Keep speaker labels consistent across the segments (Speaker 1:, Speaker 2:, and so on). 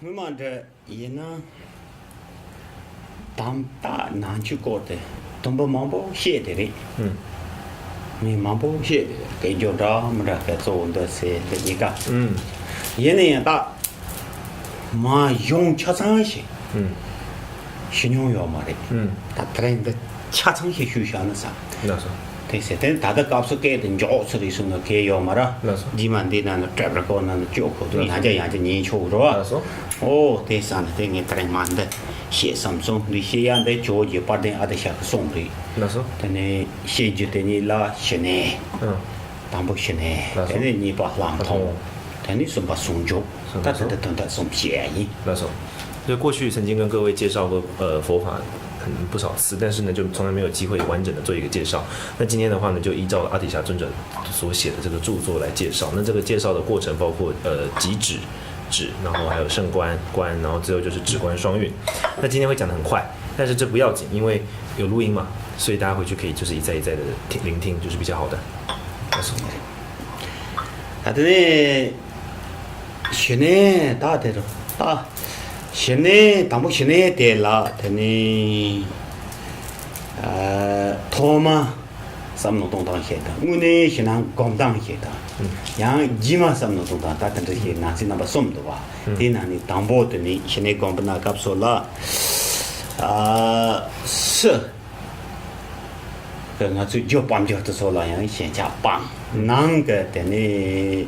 Speaker 1: 我们这也呢，当大南去过的，东北忙不写的嘞，你忙不写的，给就着我们这个做的是这一个，也呢大，嘛用吃上些，信用要嘛的，他当然的吃上些学校那啥，
Speaker 2: 那是。
Speaker 1: 但他的告诉给的教出来是那给要嘛的，你们的那这边搞那教口都人家研究是吧？哦，对上了，对你当然慢的，写什么送，你写样的教育把人阿的下个送的，
Speaker 2: 那是。
Speaker 1: 但你写就等你拉写呢，当不写呢，但是你把朗通，但你送把送教，但是等他送便宜。
Speaker 2: 那是。就过去曾经跟各位介绍过佛法。不少次，但是呢，就从来没有机会完整的做一个介绍。那今天的话呢，就依照阿底峡尊者所写的这个著作来介绍。那这个介绍的过程包括即止，然后还有胜观，然后最后就是止观双运。那今天会讲得很快，但是这不要紧，因为有录音嘛，所以大家回去可以就是一再的聆听，就是比较好的。
Speaker 1: 他的呢，学呢大的大。现在当不现在的了，他呢，托嘛，什么东当写的，我呢现在刚当写的，像你嘛什么东当，他等这些拿起那么送的哇，对那你当不的呢，现在刚不那个说了，是，跟我就帮着的说了，像现在帮，那个的呢。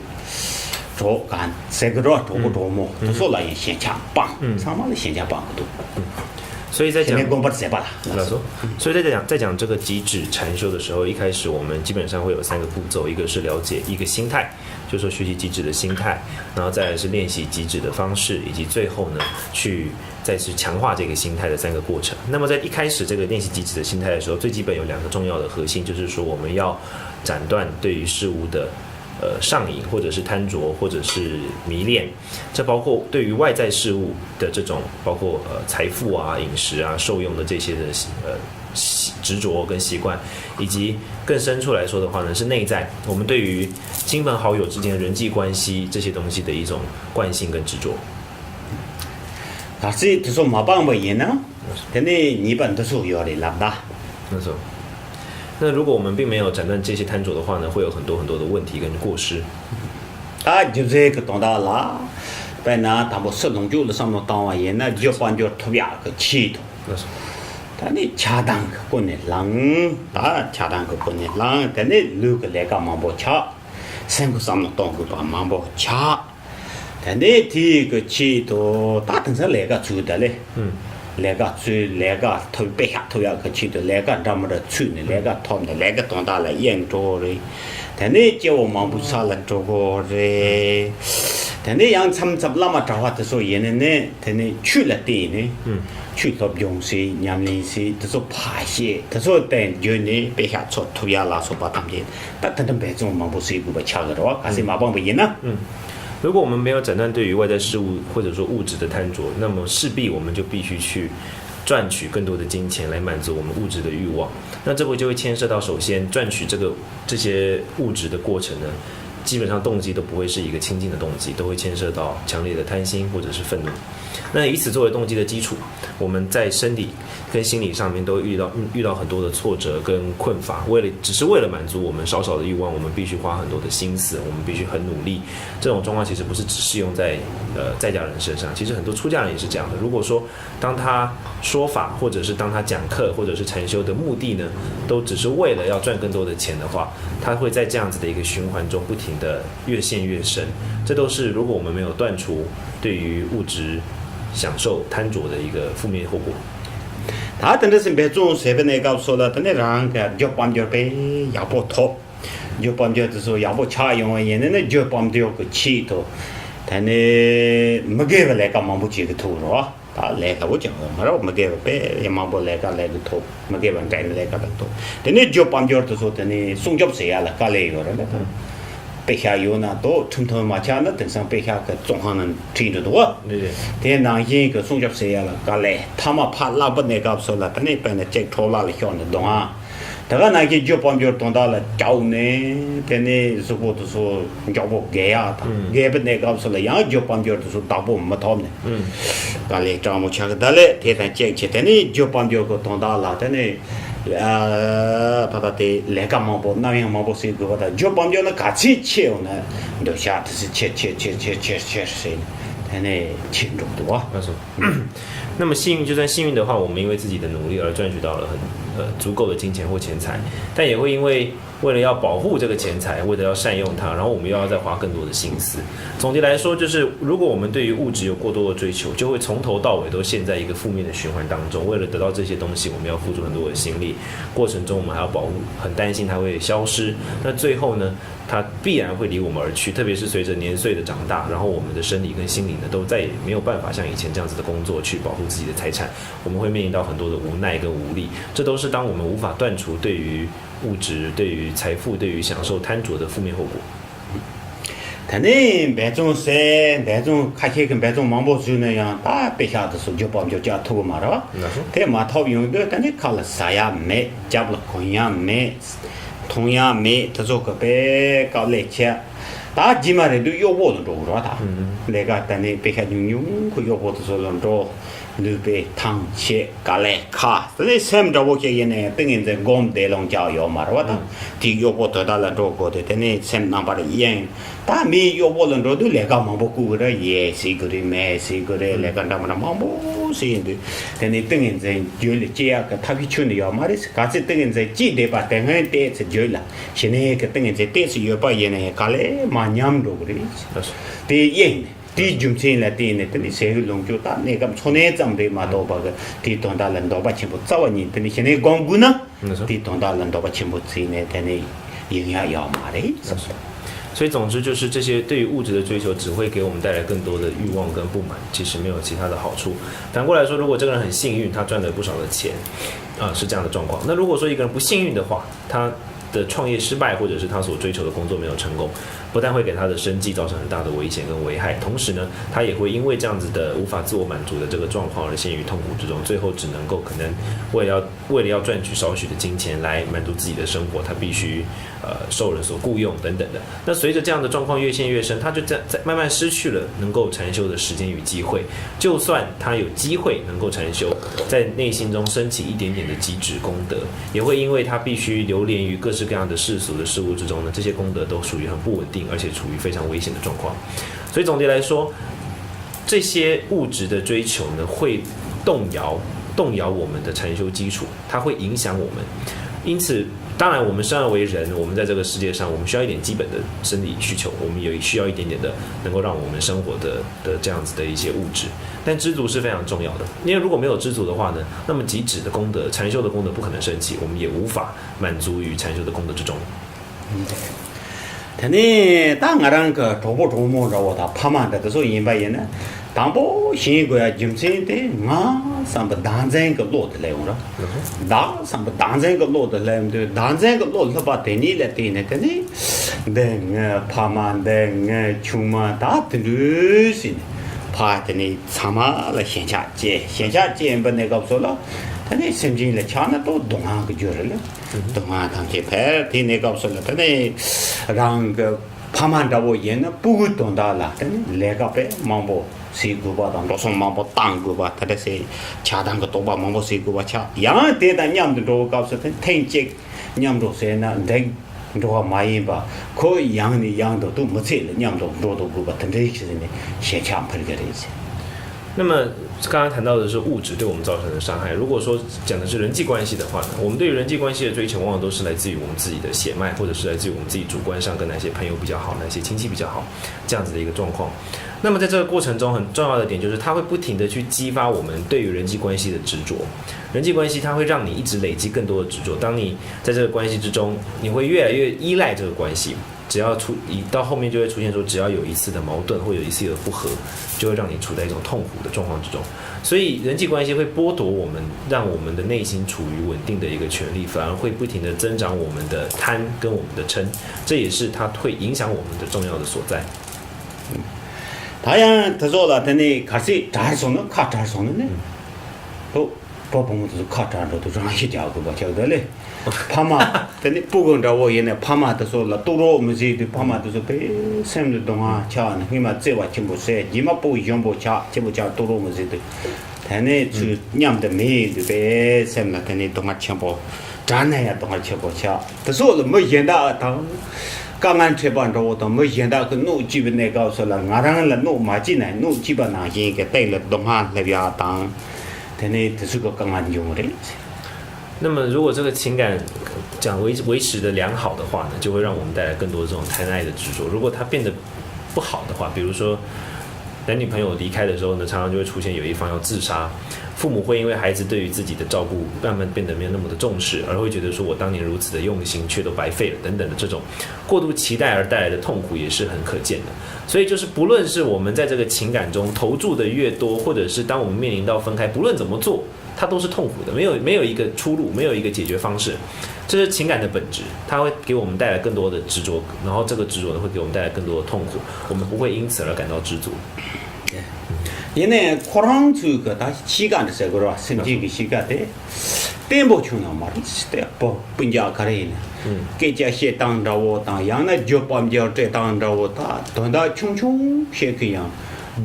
Speaker 1: 做干这个做个做么？都说了现场棒，上面的现场棒不多。
Speaker 2: 所以在讲，
Speaker 1: 所
Speaker 2: 以在讲这个即止禅修的时候，一开始我们基本上会有3个步骤，一个是了解一个心态，就是说学习即止的心态，然后再来是练习即止的方式，以及最后呢再去强化这个心态的3个过程。那么在一开始这个练习即止的心态的时候，最基本有2个重要的核心，就是说我们要斩断对于事物的。上瘾，或者是贪着，或者是迷恋，这包括对于外在事物的这种，包括财富啊、饮食啊、受用的这些的执着跟习惯，以及更深处来说的话呢，是内在我们对于亲朋好友之间的人际关系这些东西的一种惯性跟执着。
Speaker 1: 但是就说没办法赢呢，但是你本都是要的拉大，
Speaker 2: 没错。那如果我们并没有斩断这些贪着的话呢，会有很多很多的问题跟过失。
Speaker 1: 就这个当到了，本来他们始终就是上面当完人，那就帮着特别个气头。但你恰当个过年冷，恰当个过年冷，但你如果来个忙不恰，三个上面当个把忙不恰，但你这个气头，大等上来个做的嘞。来个最来个头背下头要个去的，来个这么的吹呢，来个痛的，来个当大了演着的，但你叫我忙不上了这个的，但你让他们那么找话的时候，人呢，但你去了的呢，去到用些，让那些，他说爬些，他说等就你背下错头要拉说把他们的，但他们白种忙不是一个不巧的话，还是麻烦不赢呢？
Speaker 2: 如果我们没有斩断对于外在事物或者说物质的贪着，那么势必我们就必须去赚取更多的金钱来满足我们物质的欲望。那这就会牵涉到，首先赚取这些物质的过程呢，基本上动机都不会是一个清净的动机，都会牵涉到强烈的贪心或者是愤怒。那以此作为动机的基础，我们在身体跟心理上面都遇到很多的挫折跟困乏，只是为了满足我们少少的欲望，我们必须花很多的心思，我们必须很努力。这种状况其实不是只适用在在家人身上，其实很多出家人也是这样的。如果说当他说法，或者是当他讲课，或者是禅修的目的呢，都只是为了要赚更多的钱的话，他会在这样子的一个循环中不停的越陷越深。这都是如果我们没有断除对于物质享受贪着的一个负面后果。
Speaker 1: 他等的是别种随便那个说了，等那让个就帮着被也不脱，就帮着的时候也不恰用啊，人那就帮着个气头，但呢没给来个忙不起个头是吧？来个我讲了，没给被也忙不来个头，没给完再来个头，但呢就帮着的时候，等呢送教谁啊了，搞来有了那个。背下有呢，都从头嘛讲，那等上背下个总行能听得多。但那一个送教谁了？搞来，他们怕拉不那个说了，但那边的这拖拉了晓得懂啊？这个那个就帮助动到了教呢，在那时候都说教不改啊，改不那个说了，样就帮助都说大部没他们。刚才张木强的嘞，天天讲起，但呢就帮助个动到了，但呢。他的那个毛包，那样毛包是个的，就帮助那卡起切呢，留下的是切谁，他那轻重多。
Speaker 2: 没错。那么幸运，就算幸运的话，我们因为自己的努力而赚取到了足够的金钱或钱财，但也会因为了要保护这个钱财，为了要善用它，然后我们又要再花更多的心思。总结来说，就是如果我们对于物质有过多的追求，就会从头到尾都陷在一个负面的循环当中。为了得到这些东西，我们要付出很多的心力，过程中我们还要保护，很担心它会消失。那最后呢，它必然会离我们而去。特别是随着年岁的长大，然后我们的生理跟心理呢，都再也没有办法像以前这样子的工作去保护自己的财产，我们会面临到很多的无奈跟无力。这都是当我们无法断除对于物质、对于财富、对于享受贪着的负面后果。
Speaker 1: 他那别种看起跟别种忙不住那样，大别下的时候就帮就加头嘛，是吧？他嘛头用的，但你看了啥呀没，加不了同样没，同样没，他说个别搞来钱，大起码的都要我的着是吧？他那个但你别看用可要我的时候着。路边汤切咖喱卡，这里什么着我见呢？等于在工地上教育嘛，是吧？第要我得到了着过的，等于什么那把的烟，但没要我能着都来个忙不过的，也是个的，没是个的，来个他们的忙不是的，等于等于在就了这样个他去村里要嘛的，刚才等于在几点把等于点是就了，现在个等于在点是要把烟呢咖喱嘛酿着的，对烟。第中间来点呢，等你社会龙就打那个从那怎的嘛，多把个第东大人多把全部早年，等你现在光顾呢，第东大人多把全部吃呢，等你营养要嘛的。
Speaker 2: 所以总之就是这些对于物质的追求只会给我们带来更多的欲望跟不满，其实没有其他的好处。反过来说，如果这个人很幸运，他赚了不少的钱，是这样的状况。那如果说一个人不幸运的话，他的创业失败，或者是他所追求的工作没有成功，不但会给他的生计造成很大的危险跟危害，同时呢，他也会因为这样子的无法自我满足的这个状况而陷于痛苦之中，最后只能够可能为了要赚取少许的金钱来满足自己的生活，他必须受人所雇佣等等的。那随着这样的状况越陷越深，他就在慢慢失去了能够禅修的时间与机会。就算他有机会能够禅修，在内心中升起一点点的极致功德，也会因为他必须流连于各式各样的世俗的事物之中呢，这些功德都属于很不稳定，而且处于非常危险的状况。所以总结来说，这些物质的追求呢，会动摇我们的禅修基础，它会影响我们。因此，当然我们生而为人，我们在这个世界上，我们需要一点基本的生理需求，我们也需要一点点的能够让我们生活的这样子的一些物质。但知足是非常重要的，因为如果没有知足的话呢，那么极致的功德、禅修的功德不可能升起，我们也无法满足于禅修的功德之中。
Speaker 1: 他呢，当然个trou不trou摸着我他怕嘛的时候，因为呢，当不新个今天的啊，上不当真个落的来用着，当上不当真个落的来用的，当真个落的把等你来等呢，等你，等怕嘛等穷嘛大的路线，怕的你长嘛来线下接不那个说了。他那甚至来抢那都东岸个角了，东岸当去拍的那个说了，他那让个旁边的我演那不懂的了，他那来个拍忙不谁个吧当多少忙不当个吧，他那些恰当个多吧忙不谁个吧恰，样的但伢子都告诉他听见伢子说那等。这话买一把，可以养的养的都没错了，伢子多个吧，他这些人呢，先抢拍个的些。
Speaker 2: 那么刚刚谈到的是物质对我们造成的伤害。如果说讲的是人际关系的话呢，我们对于人际关系的追求，往往都是来自于我们自己的血脉，或者是来自于我们自己主观上跟哪些朋友比较好，哪些亲戚比较好，这样子的一个状况。那么在这个过程中，很重要的点就是，它会不停的去激发我们对于人际关系的执着。人际关系它会让你一直累积更多的执着。当你在这个关系之中，你会越来越依赖这个关系。只要到后面就会出现说，只要有一次的矛盾或有一次的不和，就会让你处在一种痛苦的状况之中。所以人际关系会剥夺我们，让我们的内心处于稳定的一个权利，反而会不停的增长我们的贪跟我们的嗔，这也是它会影响我们的重要的所在。他说了，他呢开始咋说呢？看咋说呢？不
Speaker 1: 법은 또 카트라도 장시 자고 뭐 저들래 파마 근데 부근다고 얘네 파마도서 또로 무지도 파마도서 배 샘도 동아 차는 힘아 제와 침보세 이마보 연보차 제보자 또로 무지도 대내 주 냠데 메도 배 샘나 대내 동아 침보 잔내야 동아 침보차 그래서 뭐 연다 당 강한 제반도 뭐 연다 그노 집에 가서라 나랑은 노 마지네 노 집나 얘게 때려 동아 레비아 당 대내 드수가 강한 용어래
Speaker 2: 那么，如果这个情感讲维持的良好的话呢，就会让我们带来更多的这种贪爱的执着。如果它变得不好的话，比如说男女朋友离开的时候呢，常常就会出现有一方要自杀，父母会因为孩子对于自己的照顾慢慢变得没有那么的重视，而会觉得说我当年如此的用心却都白费了等等的这种过度期待而带来的痛苦也是很可见的。所以就是不论是我们在这个情感中投注的越多，或者是当我们面临到分开，不论怎么做，它都是痛苦的，没有一个出路，没有一个解决方式。这是情感的本质，它会给我们带来更多的执着，然后这个执着呢会给我们带来更多的痛苦，我们不会因此而感到知足。
Speaker 1: 얘네 코랑주가 다 시간을 세고로 생기기 시간에 tempo 추나 말이지 뭐 분야 가래네 깨자시 당다고 당 양나 조밤저 때 당다고 다 돈다 충충 쉐기야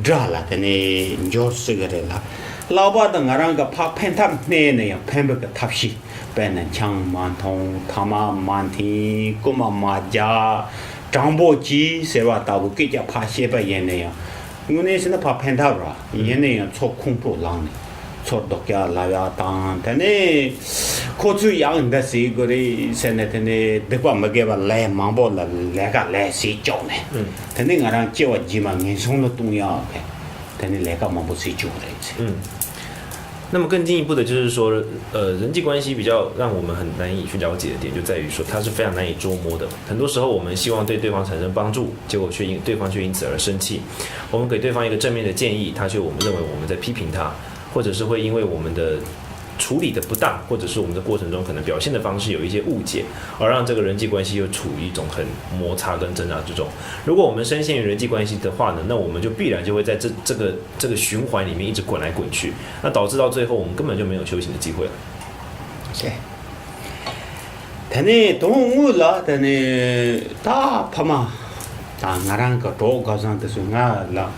Speaker 1: 드라라더니 조스거래라 라바다 나랑가 파 펜탑 내네야 펜버가 탑시 배는 창만통 타마만티 꼬마마자 장보지 세와다고 깨자 파시바 얘네야 이거는 파 펜탑라 얘네야 초콩포랑네 초독야 라야당 근데 고추 양다시 거리 세네테네 대과 먹게바 레 망보라 레가 레시 쪼네 근데 나랑 지워지만 인송도 동야 근데 레가 망보시 쪼래
Speaker 2: 那么更进一步的就是说，人际关系比较让我们很难以去了解的点，就在于说它是非常难以捉摸的。很多时候我们希望对对方产生帮助，结果对方却因此而生气。我们给对方一个正面的建议，我们认为我们在批评他，或者是会因为我们的处理的不当，或者是我们的过程中可能表现的方式有一些误解，而让这个人际关系又处于一种很摩擦跟挣扎之中。如果我们深陷于人际关系的话呢，那我们就必然就会在这个循环里面一直滚来滚去，那导致到最后我们根本就没有修行的机会了。
Speaker 1: 对，但동물라但다 파마 다 나랑 그 도가상 데서 나라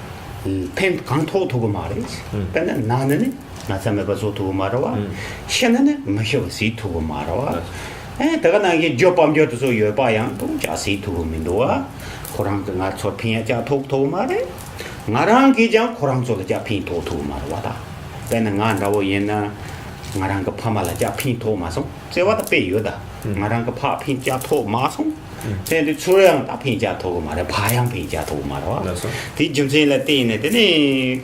Speaker 1: 펜 강토 두고 말이지. 근데 나는 나서면 벌써 두고 말아와. 신나네 마셔 시 두고 말아와. 내가 나게 조밤저도 여봐야 또 자시 두고 민도와 고랑 그가 초피야 자 톡톡 말해. 나랑 기장 고랑 쪽에 자 핀토 두고 말아와다. 근데 나라고 얘나 나랑 그 파마라 자 핀토 마송. 제와다 빼요다. 나랑 그 파 핀자 토 마송. 근데 주량 다 핀자 토고 말해. 파양 핀자 토고 말아와. 이 점세라 때네 되네.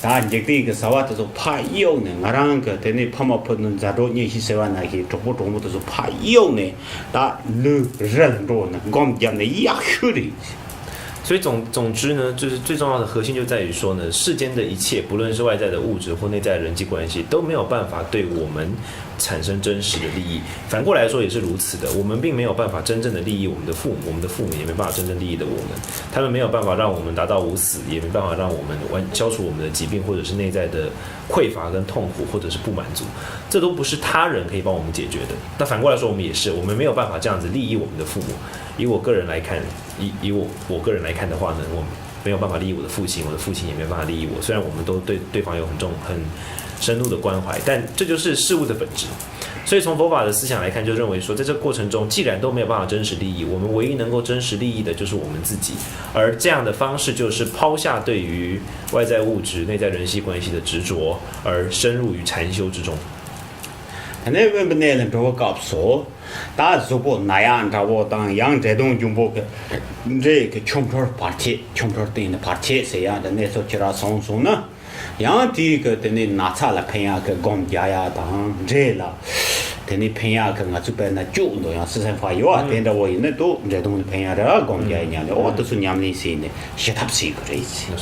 Speaker 1: 다 이제 그 사와도 파이오네. 나랑 그 되네 파마 푸는 자로 니시세와 나기 조보조보도 파이오네. 다 르런로네. 검잖네. 야흐리.
Speaker 2: 所以总之呢，就是最重要的核心就在于说呢，世间的一切，不论是外在的物质或内在的人际关系，都没有办法对我们产生真实的利益。反过来说也是如此的，我们并没有办法真正的利益我们的父母，我们的父母也没办法真正利益的我们，他们没有办法让我们达到无死，也没办法让我们消除我们的疾病或者是内在的匮乏跟痛苦或者是不满足，这都不是他人可以帮我们解决的。那反过来说，我们也是，我们没有办法这样子利益我们的父母。以我个人来看，以我个人来看的话呢，我没有办法利益我的父亲，我的父亲也没办法利益我。虽然我们都对对方有很深入的关怀，但这就是事物的本质。所以从佛法的思想来看，就认为说，在这个过程中，既然都没有办法真实利益，我们唯一能够真实利益的就是我们自己。而这样的方式就是抛下对于外在物质、内在人际关系的执着，而深入于禅修之中。
Speaker 1: 근데 왜 내는 저거 값소 다 저거 나야 저거 당 양재동 중보 이제 그 총tor 파티 총tor 때는 파티에서야 내서 지라 송송나 양티 그 때니 나차라 팽야 그 검자야 당 제라 때니 팽야 그 가주배나 쭉도 야 세상화요 된다 보이네 또 재동 팽야라 검자냐 어디서 냠리시네 시탑시 그래지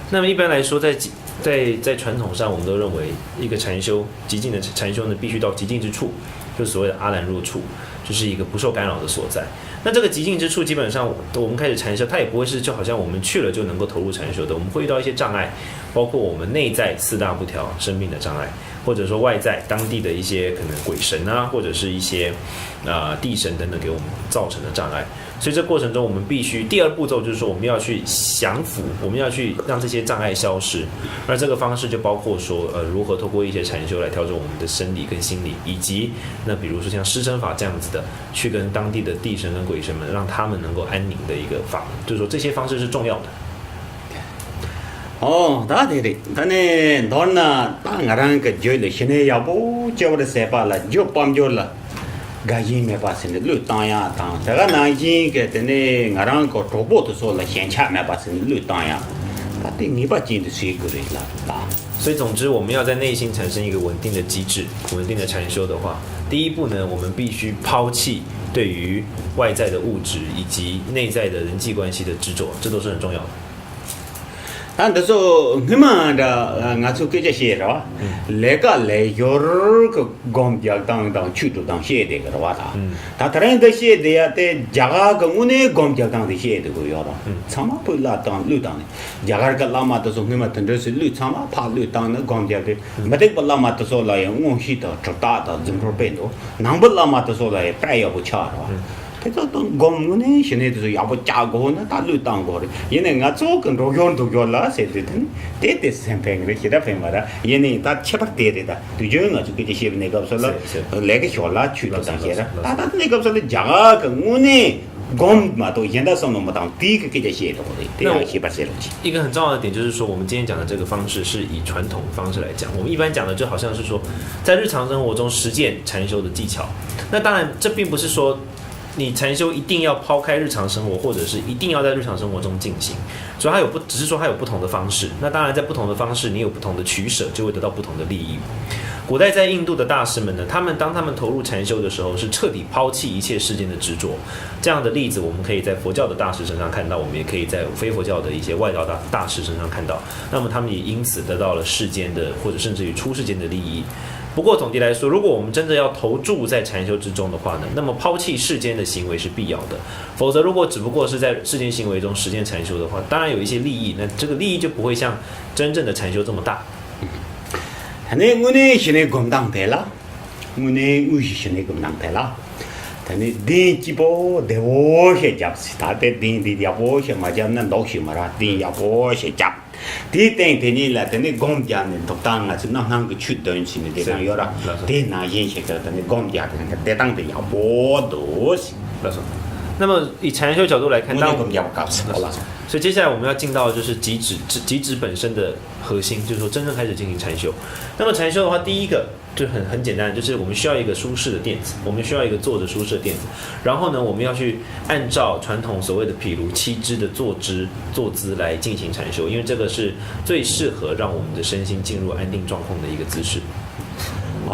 Speaker 2: 那么一般来说，在传统上，我们都认为一个禅修极静的禅修呢，必须到极静之处，就是所谓的阿兰若处。这是一个不受干扰的所在。那这个极静之处，基本上我们开始禅修，它也不会是就好像我们去了就能够投入禅修的，我们会遇到一些障碍，包括我们内在四大不调生命的障碍，或者说外在当地的一些可能鬼神啊，或者是一些地神等等给我们造成的障碍。所以这过程中，我们必须第二步骤就是说，我们要去降服，我们要去让这些障碍消失。而这个方式就包括说，如何透过一些禅修来调整我们的生理跟心理，以及那比如说像施身法这样子的，去跟当地的地神跟鬼神们，让他们能够安宁的一个法门。就是说这些方式是重要的。
Speaker 1: 다 되리. 다네 너나 땅아랑 그 저기 신의 야보 저거 세발라 저 밤졸라. 가지메 바스네 루땅야 땅. 내가 나지 그 되네 나랑 그 로봇 소라 현차메 바스네 루땅야. 다데 니바진의 수익을이라.
Speaker 2: 所以总之，我们要在内心产生一个稳定的机制，稳定的禅修的话，第一步呢，我们必须抛弃对于外在的物质以及内在的人际关系的执着，这都是很重要的。
Speaker 1: 그래서 그만다 가서 그게 싫어. 내가 레요르 그 검작당당 추도당 해야 되거든 와다. 다 다른 데 해야 돼야 돼. 자가 그 운에 검작당 해야 되고 여러. 참아 불라당 루당. 자가가 라마도 그만 던져서 루 참아 파 루당의 검작들. 마데 발라마도 소라야 운히다 저다다 좀 그렇게도. 남발라마도 소라야 빠야 붙여라. 그래서 또 검문에 신에도 야부 짜고는 달루 땅 거래. 얘네 가 조금 로견도 겨라 세드든 때때 샘팽을 기다 팽마라. 얘네 다 체박 때리다. 두저는 아주 그게 시에 내가 없어라. 내가 혀라 추도 당해라. 다다 내가 없어라 자가 그 문에 검마도 현다성도 못당 뒤그 그게 시에 도 거래. 대야 시바세로지.
Speaker 2: 一个很重要的点就是说，我们今天讲的这个方式是以传统方式来讲。我们一般讲的就好像是说，在日常生活中实践禅修的技巧。那当然，这并不是说你禅修一定要抛开日常生活，或者是一定要在日常生活中进行，所以只是说它有不同的方式。那当然，在不同的方式，你有不同的取舍，就会得到不同的利益。古代在印度的大师们呢，当他们投入禅修的时候，是彻底抛弃一切世间的执着。这样的例子，我们可以在佛教的大师身上看到，我们也可以在非佛教的一些外道大师身上看到。那么他们也因此得到了世间的，或者甚至于出世间的利益。不过总的来说，如果我们真的要投注在禅修之中的话呢，那么抛弃世间的行为是必要的。否则，如果只不过是在世间行为中实践禅修的话，当然有一些利益，那这个利益就不会像真正的禅修这么大。
Speaker 1: 네 문에 신의 검당대라. 문에 우시 신의 검당대라. 다니 딘지보 대오해 잡시다. 딘디야보해 맞았는 녹시 말아. 딘야보해 잡. 디땡데니라 데니 검자는 독당아서 나한 그 추던 신의 대상 여라. 대나 인식을 데니 검자는 대당대 야보도.
Speaker 2: 那么以禅修角度来看，当我们
Speaker 1: 了，
Speaker 2: 所以接下来我们要进到就是极止本身的核心，就是说真正开始进行禅修。那么禅修的话，第一个就很简单，就是我们需要一个舒适的垫子，我们需要一个坐着舒适的垫子。然后呢，我们要去按照传统所谓的毗卢七支的坐姿来进行禅修，因为这个是最适合让我们的身心进入安定状况的一个姿势。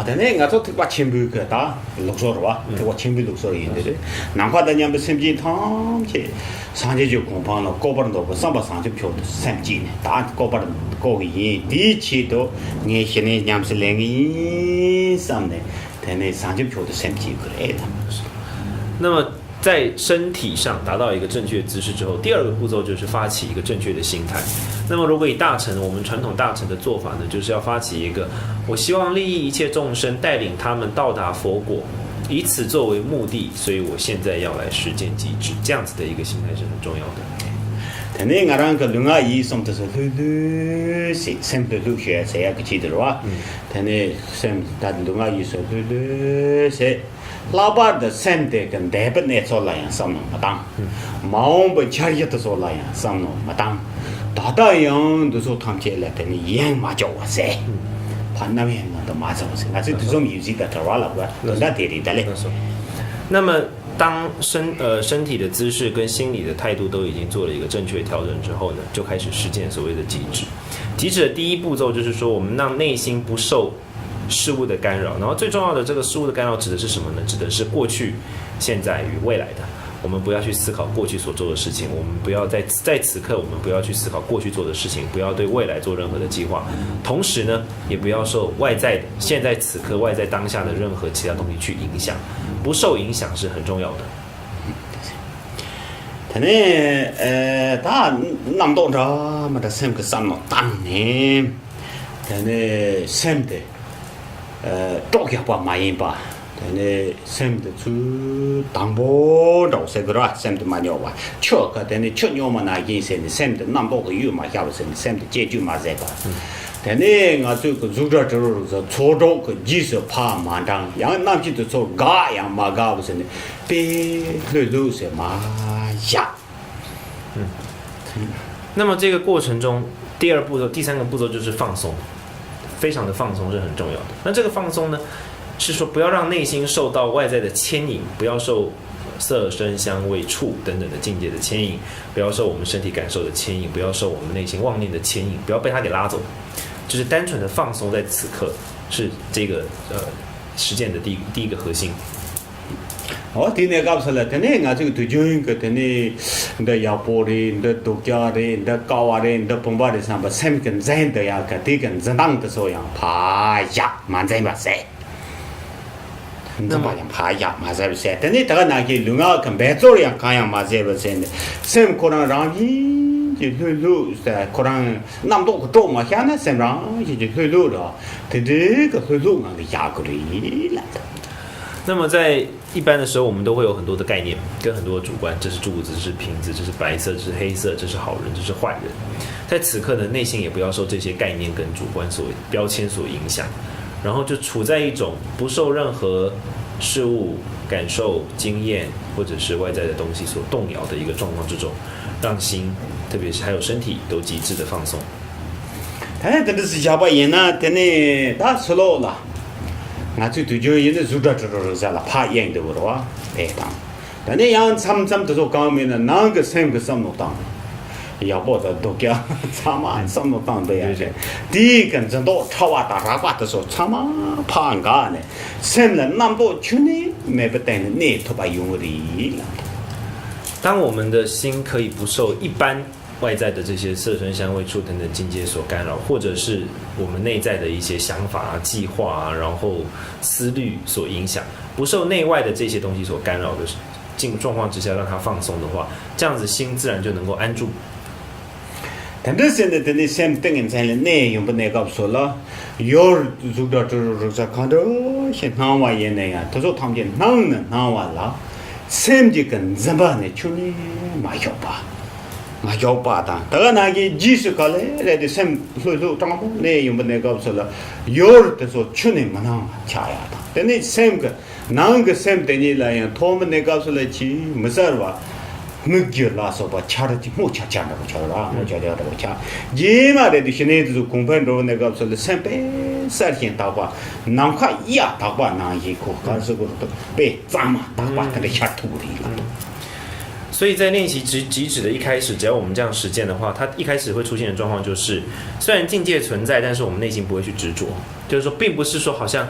Speaker 1: 근데 나도 특과 챔부가다 록소로와 특과 챔부 록소로인데 남파다냐 무슨지 탐지 상제주 공방로 고버는도 삼바 상제 표도 샘지네 다 고버 고기 디치도 네신의 냠슬랭이 삼네 되네 상제 표도 샘지 그래
Speaker 2: 那么在身体上达到一个正确姿势之后，第二个步骤就是发起一个正确的心态。那么如果以大乘我们传统大乘的做法呢，就是要发起一个我希望利益一切众生，带领他们到达佛果，以此作为目的，所以我现在要来实践极致，这样子的一个心态是很重要的。
Speaker 1: 근데 나랑 그 룽아 이 somt서 르르 샘도 루셔 세야 그치들와 근데 샘 다른가 이서 르르 세 라바드 샘데 근 대변에 솔라야 삼노 마당 마옴버 차리도 솔라야 삼노 마당 다다양 도서 탐체래 되니 이행 맞아 와세 반남에 나도 맞아 와세 아주 좀 유지가 들어와라고 나 데리달래
Speaker 2: 那么当身体的姿势跟心理的态度都已经做了一个正确调整之后呢，就开始实践所谓的极致。极致的第一步骤就是说，我们让内心不受事物的干扰。然后最重要的这个事物的干扰指的是什么呢？指的是过去、现在与未来的。我们不要去思考过去所做的事情，我们不要在此刻，我们不要去思考过去做的事情，不要对未来做任何的计划。同时呢，也不要受外在的现在此刻外在当下的任何其他东西去影响，不受影响是很重要的。
Speaker 1: 他呢，他那么多着，嘛，他什么什么当呢？他呢，什么的，照样把买一把。他呢，什么的出当波着些个啦，什么的买药吧，吃个他呢，吃药嘛那件事呢，什么的那么多个药嘛，晓得什么的解决嘛这个。但呢，我这个组织就是初中个技术怕马上，让那几个做嘎样嘛嘎不是呢，别路是嘛呀。
Speaker 2: 那么这个过程中，第二步骤、第三个步骤就是放松，非常的放松是很重要的。那这个放松呢，是说不要让内心受到外在的牵引，不要受色、声、香味、触等等的境界的牵引，不要受我们身体感受的牵引，不要受我们内心妄念的牵引，不要被它给拉走。就是单纯的放松在此刻，是这个实践的第一个核心。
Speaker 1: 今天告诉了，今天我这个对象个，今天你的亚波的，你的独家的，你的高瓦的，你的澎湃的上把三根针的呀，个这根针当的时候呀，爬呀，蛮在嘛噻。你怎么样爬呀？嘛噻不噻？但你这个那个另外跟别做的呀，看样嘛噻不噻的，什可能让你。就路噻，可能那么多个州嘛，现在身上就路了，这个路我给压过来了。
Speaker 2: 那么在一般的时候，我们都会有很多的概念，跟很多的主观，这是柱子，这是瓶子，这是白色，这是黑色，这是好人，这是坏人。在此刻的内心也不要受这些概念跟主观所标签所影响，然后就处在一种不受任何事物、感受、经验或者是外在的东西所动摇的一个状况之中，让心。特别是还有身体都极致的放松。
Speaker 1: 哎，这是下把烟呢，等你打死了，俺最对就现在组织下了，怕烟的不哇，哎当，但你样咱都说刚面的，哪个什么当，要不的都叫他妈什么当的呀？第一个真多吵啊打啥话的时候，他妈怕干呢，什么那么多去呢？没不等你头把用的了。
Speaker 2: 当我们的心可以不受一般外在的这些色声香味触等等境界所干扰，或者是我们内在的一些想法啊、计划啊，然后思虑所影响，不受内外的这些东西所干扰的状况之下，让它放松的话，这样子心自然就能够安住。
Speaker 1: 但是现在的你先等人在内容不那个说了，有做到就是看到现在话也那样，他说他们就能话了。sem ji kan zamba ne chuni ma yo ba da da na ge ji su ka le de sem lu tang mo ne yum ne ga so la yor de so chuni ma na cha ya da de ne sem ga nang ga sem de ni la ya thom ne ga so la chi ma sar wa mugyo la so ba cha de mo cha na ba cha la mo cha de ba cha ji ma de shi ne zu kong pen ro ne ga so la sem pe sa hian da ba nang kha ya da ba na yi ko ka so ko被咱们打把他的下土里了。
Speaker 2: 所以在练习极止的一开始，只要我们这样实践的话，它一开始会出现的状况就是，虽然境界存在，但是我们内心不会去执着。就是说，并不是说好像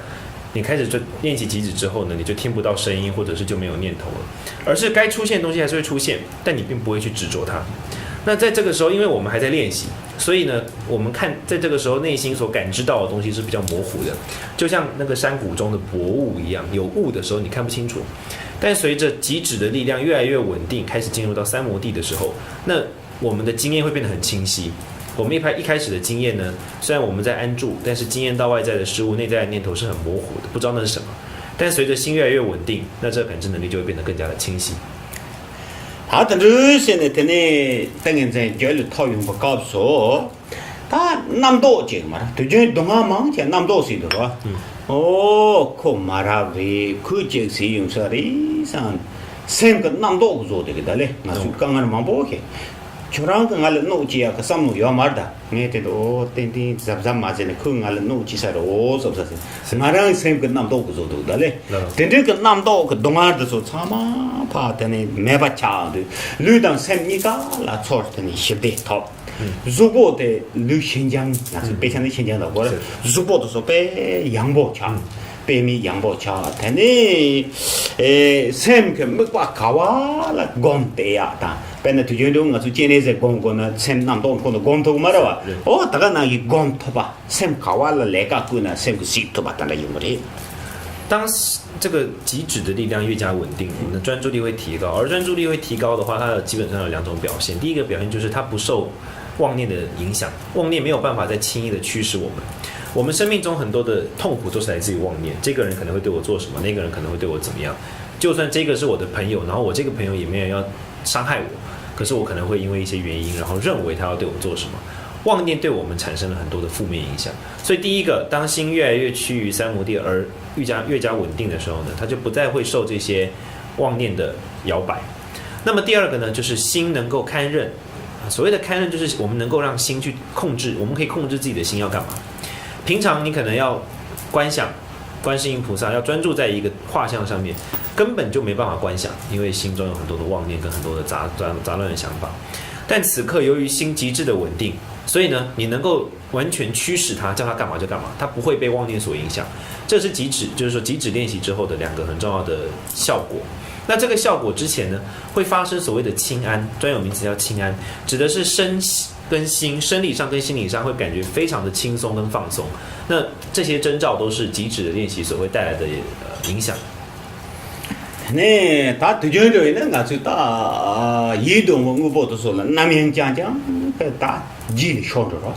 Speaker 2: 你开始就练习极止之后呢，你就听不到声音，或者是就没有念头了，而是该出现的东西还是会出现，但你并不会去执着它。那在这个时候，因为我们还在练习，所以呢，我们看在这个时候内心所感知到的东西是比较模糊的，就像那个山谷中的薄雾一样，有雾的时候你看不清楚。但随着极止的力量越来越稳定，开始进入到三摩地的时候，那我们的经验会变得很清晰。我们一开始的经验呢，虽然我们在安住，但是经验到外在的事物、内在的念头是很模糊的，不知道那是什么。但随着心越来越稳定，那这个感知能力就会变得更加的清晰。
Speaker 1: 他的这些呢，等你等人在教育套用不告诉，他那么多钱嘛，对就东阿忙钱那么多事的吧？哦，可马拉维可这些用啥的，像三个那么多做的个嘞，那就刚刚忙不开。저랑 그 알을 놓지야 그 삼노 요 말다 네데도 땡땡 잡잡마제네 그 알을 놓지사로 오섭사세 나랑 샘 그 남도 그조도 달래 땡땡 그 남도 그 동아르도 참아 파테네 매바차데 류당 샘니가 라 초르테니 시데 톱 주고데 류신장 나스 배찬의 신장다 보라 주고도 소배 양보차 北米洋包桥，但你sem个没把卡哇了光得呀，但本来推荐中我是今年在光过呢，sem 南东可能光头嘛的吧，哦，大概那个光头吧，sem 卡哇了来个过呢，sem 个西头吧，当然有没得。
Speaker 2: 当这个极指的力量越加稳定，我们的专注力会提高。而专注力会提高的话，它基本上有2种表现。第一个表现就是它不受妄念的影响，妄念没有办法再轻易的驱使我们。我们生命中很多的痛苦都是来自于妄念，这个人可能会对我做什么，那个人可能会对我怎么样。就算这个是我的朋友，然后我这个朋友也没有要伤害我，可是我可能会因为一些原因，然后认为他要对我做什么。妄念对我们产生了很多的负面影响，所以第一个，当心越来越趋于三摩地而越加稳定的时候呢，它就不再会受这些妄念的摇摆。那么第二个呢，就是心能够堪任。所谓的堪任，就是我们能够让心去控制，我们可以控制自己的心要干嘛。平常你可能要观想观世音菩萨，要专注在一个画像上面，根本就没办法观想，因为心中有很多的妄念跟很多的杂乱的想法。但此刻由于心极致的稳定，所以呢，你能够完全驱使它，叫它干嘛就干嘛，它不会被妄念所影响。这是极指，就是说极指练习之后的2个很重要的效果。那这个效果之前呢，会发生所谓的轻安，专有名词叫轻安，指的是身跟心，生理上跟心理上会感觉非常的轻松跟放松。那这些征兆都是极指的练习所会带来的影响。
Speaker 1: 那他对象人呢，我就打移动我不都说了，南面讲打几小时了，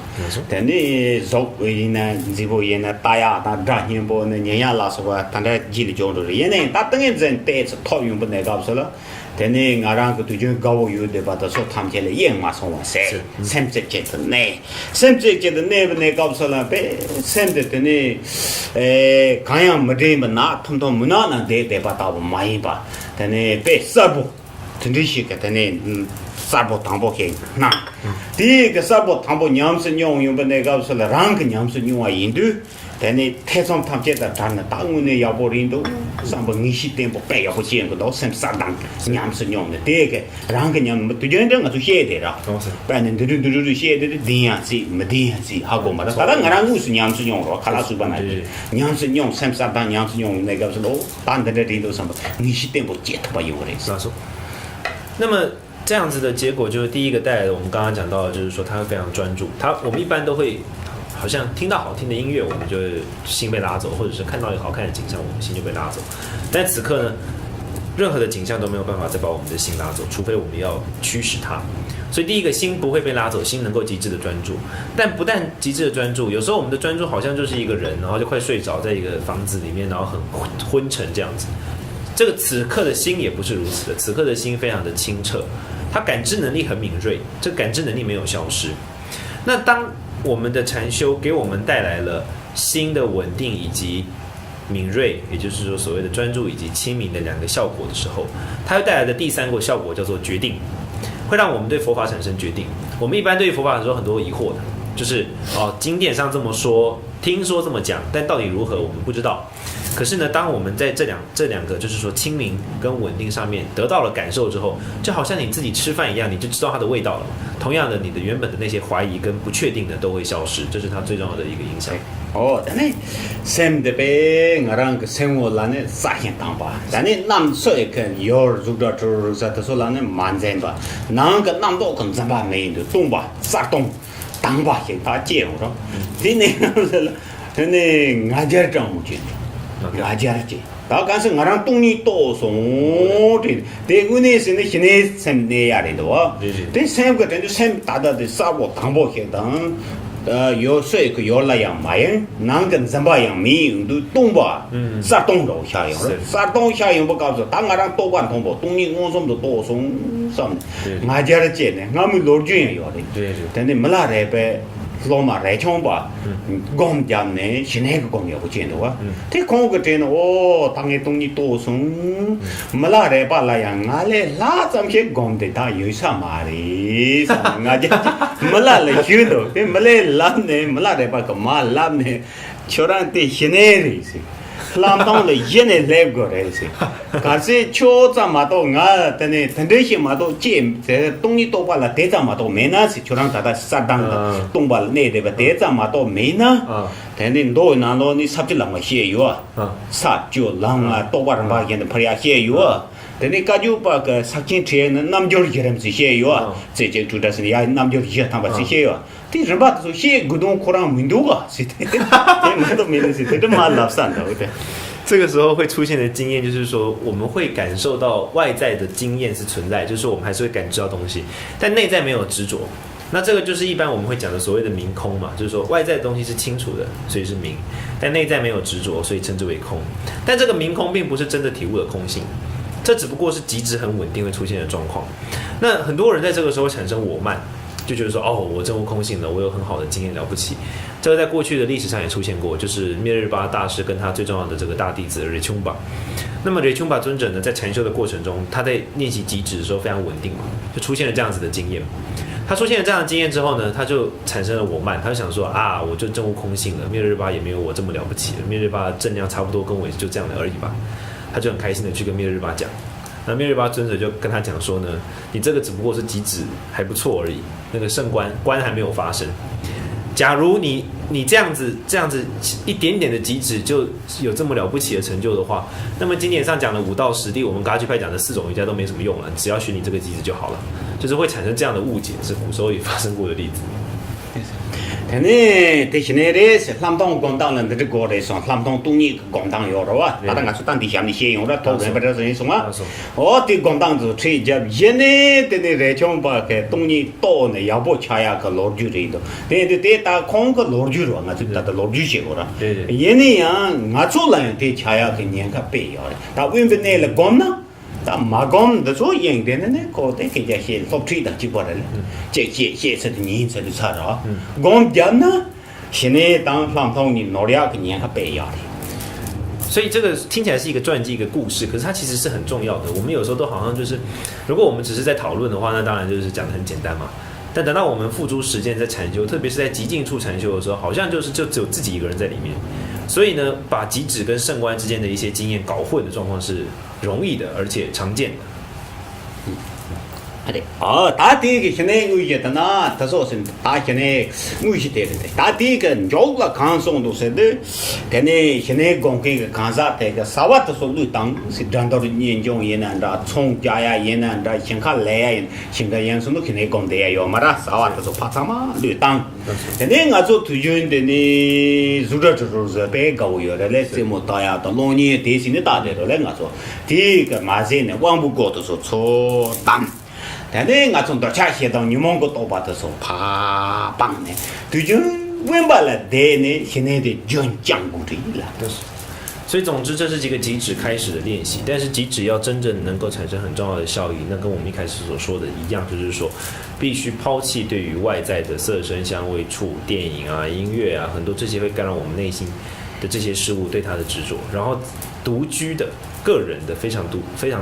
Speaker 1: 但你走为呢，这部也呢打呀打张先波呢年呀拉什么，但是几个小时，也呢打等于真带着套用不那个不是了。但你我让个对象搞有的吧，他说他们家的烟马上往塞，甚至觉得呢，甚至觉得那不那搞不出来，别甚至的呢，刚样没这么拿，他们没拿那得把他们买吧，但呢别啥不，真的是个但呢啥不当不起那，第一个啥不当不娘是娘用不那搞不出来，让个娘是娘啊印度。但你太上他们觉得咱那当年要不人都上不20点不白要不见个到3、4档，娘是娘的，第一个让个娘没对人我就写的了，不然对写的电样子没电样子，好过嘛的，当然我让我是娘是娘了，看他书本来娘是娘3、4档娘是娘那个是喽，当的人都上不20点不见他把用的。
Speaker 2: 是说，那么这样子的结果就是第一个带来的，我们刚刚讲到的就是说他会非常专注，我们一般都会。好像听到好听的音乐，我们就心被拉走，或者是看到一个好看的景象，我们心就被拉走。但此刻呢，任何的景象都没有办法再把我们的心拉走，除非我们要驱使它。所以第一个，心不会被拉走，心能够极致的专注。但不但极致的专注，有时候我们的专注好像就是一个人，然后就快睡着在一个房子里面，然后很昏沉这样子。这个此刻的心也不是如此的，此刻的心非常的清澈，它感知能力很敏锐，这个感知能力没有消失。那当我们的禅修给我们带来了心的稳定以及敏锐，也就是说所谓的专注以及清明的2个效果的时候，它会带来的第3个效果叫做决定，会让我们对佛法产生决定。我们一般对佛法有很多疑惑的，就是经典上这么说，听说这么讲，但到底如何我们不知道。可是呢，当我们在这两个就是说清明跟稳定上面得到了感受之后，就好像你自己吃饭一样，你就知道它的味道了。同样的，你的原本的那些怀疑跟不确定的都会消失，这是它最重要的一个影响。
Speaker 1: 但是sem的呗，我让个生活啦呢啥现当吧，但是南说一个有做到做啥，他说啦呢慢点吧，那个南多跟咱吧没的动吧，啥动，当吧现他接我说，今年是了，现在我家长不见。我家去，大概是我让东尼多送的，对我呢是那现在sem那样的哇，对sem个真就sem大大的啥我当不起当。有说个有那样嘛样，那跟怎么样没用都懂吧？啥懂着下用了，啥懂下用不告诉，当我让多管通不，东尼我什么都多送什么的，我家的姐呢，我们老军要的，但是没那来呗。老马来抢吧，讲讲呢，现在个讲也不见得哇。这讲个真的哦，当个东西多送，没拉来把那样，俺嘞拉咱们些讲的他有啥嘛的，俺家没拉来学的，没来拉呢，没拉来把个嘛拉呢，瞧人对现在的是， 람당 le yene le go re se ka se cho za ma to nga tane tande shi ma to je tong ni to ba la de za ma to me na se chorang da sa dang da tong ba ne de ba de za ma to me na tane do na lo ni sap ji lang ma xie yu sa jo lang a to ba ba gen de phya xie yu tane ka ju pa ka sa chin che nam jo ji ram si xie yu ze je tu da se ya nam jo ji ta ba si xie yu 这人吧，说些古董可能没多个，是的，没都没得是的，这蛮老散的，对。
Speaker 2: 这个时候会出现的经验就是说，我们会感受到外在的经验是存在，就是说我们还是会感知到东西，但内在没有执着。那这个就是一般我们会讲的所谓的明空嘛，就是说外在的东西是清楚的，所以是明，但内在没有执着，所以称之为空。但这个明空并不是真的体悟的空性，这只不过是极值很稳定会出现的状况。那很多人在这个时候产生我慢。就觉得说，哦，我证悟空性了，我有很好的经验，了不起。这个在过去的历史上也出现过，就是灭日巴大师跟他最重要的这个大弟子 Rechungpa。那么 Rechungpa 尊者呢，在禅修的过程中，他在练习极止的时候非常稳定嘛，就出现了这样子的经验。他出现了这样的经验之后呢，他就产生了我慢，他就想说啊，我就证悟空性了，灭日巴也没有我这么了不起了，灭日巴的正量差不多跟我就这样的而已吧。他就很开心的去跟灭日巴讲。那灭日巴尊者就跟他讲说呢，你这个只不过是极止还不错而已，那个圣观还没有发生。假如你这样子一点点的极止就有这么了不起的成就的话，那么经典上讲的5到10地，我们噶举派讲的4种瑜伽都没什么用了，只要学你这个极止就好了。就是会产生这样的误解，是古时候也发生过的例子。
Speaker 1: 呢，这些呢的是南东广东人的这个来说，南东东尼广东有的哇，那当然是当地下面先用的，头人不知道是什么。哦，对广东就吹着，现在的那来讲吧，个东尼多呢，要不吃呀个老酒人的，对打空个老酒了，我就打的老酒些个了。现在呀，我做人对吃呀个年个背要的，但为什么呢？来讲呢？但马公的说应的呢，搞得给家些老吹的就过来了，这些是的年是的差着，讲讲呢，现在当上头你努力个年还白要的。
Speaker 2: 所以这个听起来是一个传记一个故事，可是它其实是很重要的。我们有时候都好像就是，如果我们只是在讨论的话，那当然就是讲得很简单嘛。但等到我们付诸实践在禅修，特别是在极静处禅修的时候，好像就只有自己一个人在里面。所以呢，把极止跟圣观之间的一些经验搞混的状况是容易的，而且常见的。
Speaker 1: 大地个现在有些的呢，他说是大现在有些的，大地个鸟个看上都是的，但呢现在讲这个看啥的个啥话都说路当是占到的研究也难的，从家呀也难的，先看来呀，现在人生都现在讲的呀，嘛啦啥话都说怕啥嘛路当，但呢我做推荐的呢，做着就是别搞有的来什么大呀，到老年电信的大的来我说，第一个马上呢，往不过都说错当。但呢，我从到车写到你们个多把的时候，啪棒呢，对就问罢了的呢，现在的就讲过这一了。
Speaker 2: 所以总之，这是几个极止开始的练习，但是极止要真正能够产生很重要的效益，那跟我们一开始所说的一样，就是说，必须抛弃对于外在的色声香味触、电影啊、音乐啊，很多这些会干扰我们内心的这些事物对它的执着，然后独居的、个人的、非常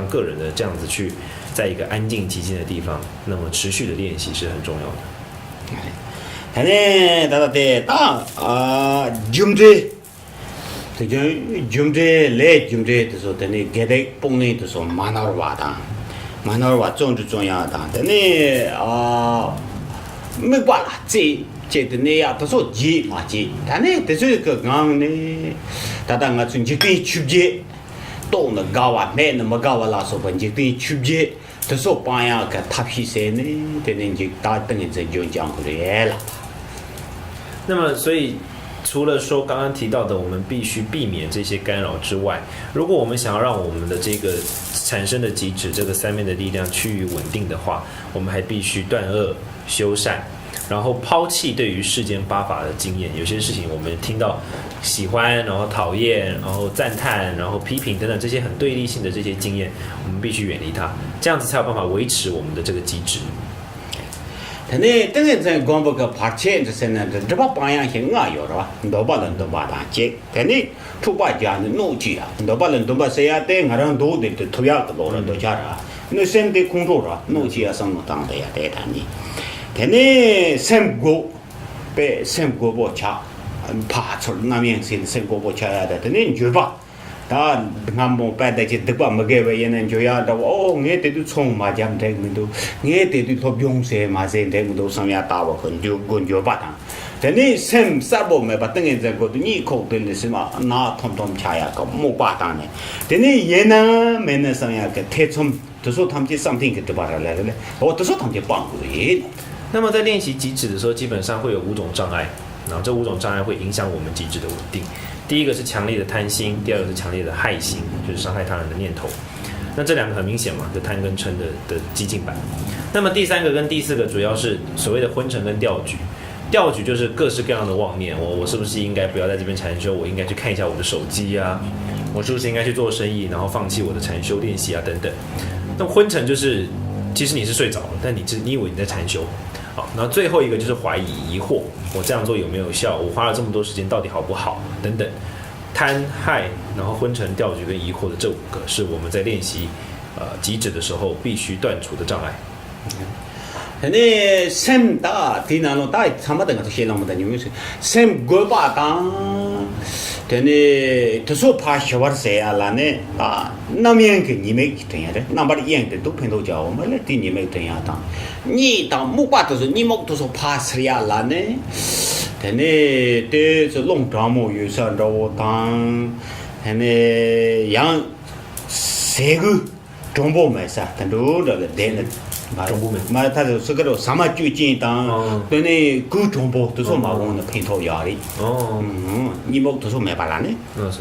Speaker 2: 个人的这样子去。在一个安静寂静的地方，那么持续的练习是很重要的。
Speaker 1: 他呢，他的大军队，这个军队来军队的时候，他呢给他本来的时候马纳尔瓦重要的，他呢没管了，这的呢呀，他说急嘛急，他呢这是个讲呢，他当我从这边出去。东的高啊，南那么高啊，那时候就对区别，这时候帮呀个他皮些呢，等人就打等人就讲过来了。
Speaker 2: 那么，所以除了说刚刚提到的，我们必须避免这些干扰之外，如果我们想要让我们的这个产生的极止这个三面的力量趋于稳定的话，我们还必须断恶修善。然后抛弃对于世间八法的经验，有些事情我们听到喜欢，然后讨厌，然后赞叹，然后批评等等这些很对立性的这些经验，我们必须远离它，这样子才有办法维持我们的这个极致。
Speaker 1: 他呢，等于在讲不个拍钱这些呢，这把榜样性啊有的吧，多把人都把他接，他呢出把家的怒气啊，多把人都把谁啊对我让多的突然个老人都家啊，那身体控制着怒气啊什么当的呀对他呢。他呢，三国被三国不吃，怕出那面是三国不吃呀的，他呢就把다 ngam 빠다 지 득바 먹게 왜는 줘야다 내 때도 총 맞아 되면도 내 때도 더 병세 맞아 되면도 상야 따고 건조 바다 근데 샘 사보면 바탕에 저거도 니 코들리스마 나 톰톰 차야가 못 바다네 근데 얘나 맨날 상야 그 대좀 도서 탐지 something 个对吧来了都说탐지帮助耶
Speaker 2: 那么在练习极止的时候，基本上会有5种障碍，然后这5种障碍会影响我们极致的稳定。第一个是强烈的贪心，第二个是强烈的害心，就是伤害他人的念头。那这2个很明显嘛，就贪跟嗔的激进版。那么第3个跟第4个主要是所谓的昏沉跟掉举。掉举就是各式各样的妄念，我是不是应该不要在这边禅修？我应该去看一下我的手机啊，我是不是应该去做生意，然后放弃我的禅修练习啊等等。那昏沉就是其实你是睡着了，但你以为你在禅修。好，然后最后一个就是怀疑、疑惑，我这样做有没有效？我花了这么多时间，到底好不好？等等，贪害，然后昏沉、掉举跟疑惑的这5个，是我们在练习极止的时候必须断除的障碍。
Speaker 1: 근데 샘다 디나노 다 참마다 가서 실랑마다 뉴스 샘 고바다 근데 더소 파셔버세야라네 아 남연 그 니메 기타야래 남바리 연데 또 펜도 자오 말레 디 니메 기타야다 니다 무바도서 니목도서 파스리야라네 근데 데서 롱다모 유산다오 당 근데 양 세그 정보매사 근데 데는嘛，他就是个什么最近当，对呢，各种不都说嘛，我们拼头压力。你们都说没办法呢。
Speaker 2: 是。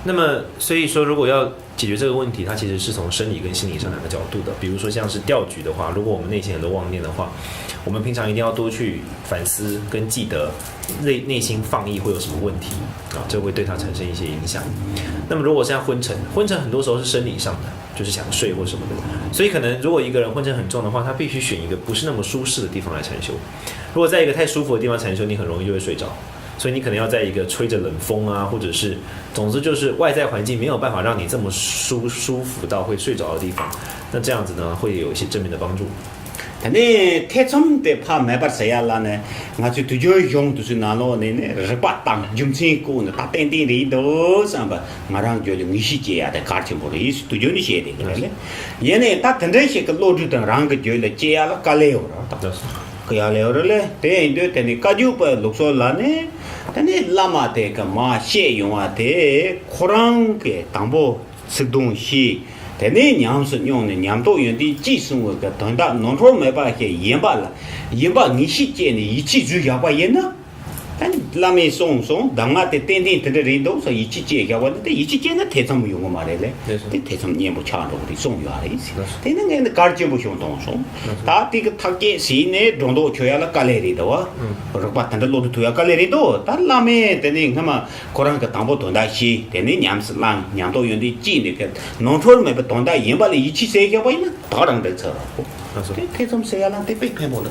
Speaker 2: 那么，所以说，如果要解决这个问题，它其实是从生理跟心理上2个角度的。比如说，像是掉举的话，如果我们内心很多妄念的话，我们平常一定要多去反思跟记得内心放逸会有什么问题啊，这会对它产生一些影响。那么，如果像昏沉很多时候是生理上的，就是想睡或什么的，所以可能如果一个人昏沉很重的话，他必须选一个不是那么舒适的地方来禅修。如果在一个太舒服的地方禅修，你很容易就会睡着。所以你可能要在一个吹着冷风啊，或者是，总之就是外在环境没有办法让你这么舒服到会睡着的地方，那这样子呢，会有一些正面的帮助。
Speaker 1: 근데 태점대 파 매버세야라네 아주 두저 용도스 나로네 르바땅 좀치고 다 땡땡리도 삼바 마랑 저리 미시제야데 가르침보리 두저니 셰데 그래 얘네 다 텐데시 그 로드던 랑그 저리 제야라 깔레오라 그야레오르레 대인도 테니 까주빠 록솔라네 테니 라마테 그마 셰용아테 코랑게 담보 스동시 대내 냠스 용의 냠도 연디 지승의等到农村没办法研发了研发你是建的一起主要把研呢但拉面松当嘛的点点的人都是一起建要我的一起建的太怎么用嘛来嘞的太怎么年不强着的松要的意思但那个搞就不行动松他这个他给谁呢中到去要了搞来的哇或者把他的路途要搞来的多但拉面的那么可能个当不懂的些的那娘是让娘都用的建那个农村没不懂的研发了一起建要我呢当然的错了太怎么谁要让得被骗过了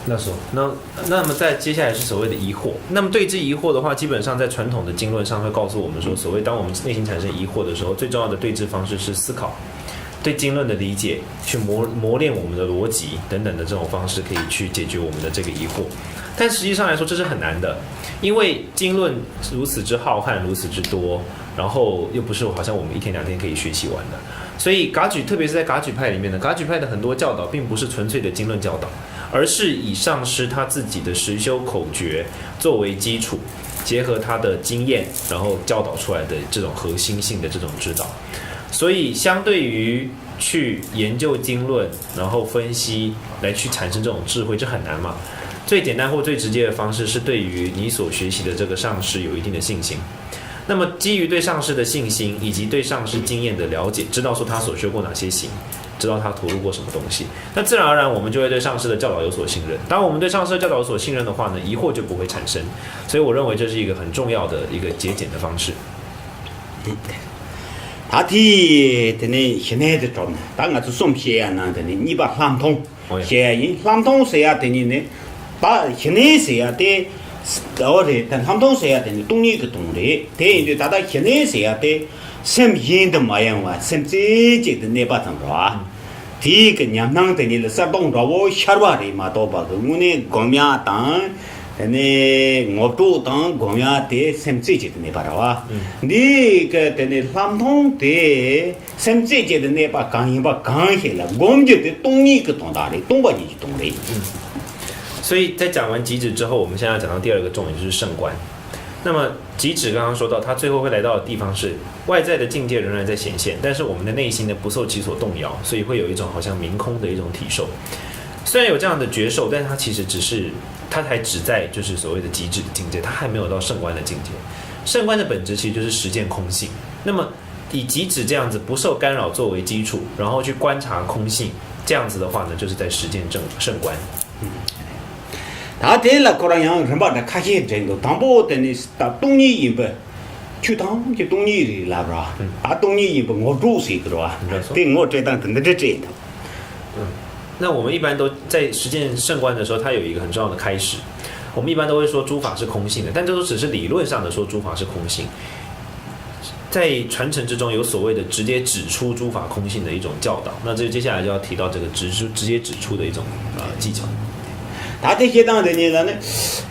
Speaker 2: 那时候，那么在接下来是所谓的疑惑。那么对治疑惑的话，基本上在传统的经论上会告诉我们说，所谓当我们内心产生疑惑的时候，最重要的对治方式是思考，对经论的理解，去磨练我们的逻辑等等的这种方式，可以去解决我们的这个疑惑。但实际上来说，这是很难的，因为经论如此之浩瀚，如此之多，然后又不是好像我们1天2天可以学习完的。所以噶举，特别是在噶举派里面呢，噶举派的很多教导并不是纯粹的经论教导，而是以上师他自己的实修口诀作为基础，结合他的经验，然后教导出来的这种核心性的这种指导。所以相对于去研究经论，然后分析来去产生这种智慧，这很难嘛。最简单或最直接的方式是对于你所学习的这个上师有一定的信心。那么基于对上师的信心以及对上师经验的了解，知道说他所修过哪些行，知道他投入过什么东西，那自然而然我们就会对上师的教导有所信任。当我们对上师的教导有所信任的话呢，疑惑就不会产生。所以我认为这是一个很重要的一个节俭的方式。
Speaker 1: 他提的呢，现在的状态，当然是送些呀，那的呢，你把南通，些因南通些呀的呢，把现在些呀的。而且，但他们都是呀，但是东一个东的，对对，大家现在是呀的，什么人的嘛样哇，什么这的那把怎么着？第一个娘娘的你了，山东着我下边的嘛，多把个我呢，光明当，你我主当公园的sem自己的那把的哇，你个的那传统的sem自己的那把钢一把钢下来，我们就得东一个东大的，东把你就东的。
Speaker 2: 所以在讲完极止之后，我们现在要讲到第二个重点就是圣观。那么极止刚刚说到，它最后会来到的地方是外在的境界仍然在显现，但是我们的内心呢不受其所动摇，所以会有一种好像明空的一种体受。虽然有这样的觉受，但是它其实它还只在就是所谓的极致的境界，它还没有到圣观的境界。圣观的本质其实就是实践空性。那么以极止这样子不受干扰作为基础，然后去观察空性，这样子的话呢，就是在实践圣观。
Speaker 1: 他这了可能让人把它看见这个，当不的呢，到东尼一本，去当就东尼的啦，是吧？啊，东尼一本我主是个是吧？对，我这当真的是这的。
Speaker 2: 那我们一般都在实践圣观的时候，它有一个很重要的开始。我们一般都会说诸法是空性的，但这都只是理论上的说诸法是空性。在传承之中，有所谓的直接指出诸法空性的一种教导。那这接下来就要提到这个直接指出的一种技巧。
Speaker 1: 他这些当的呢，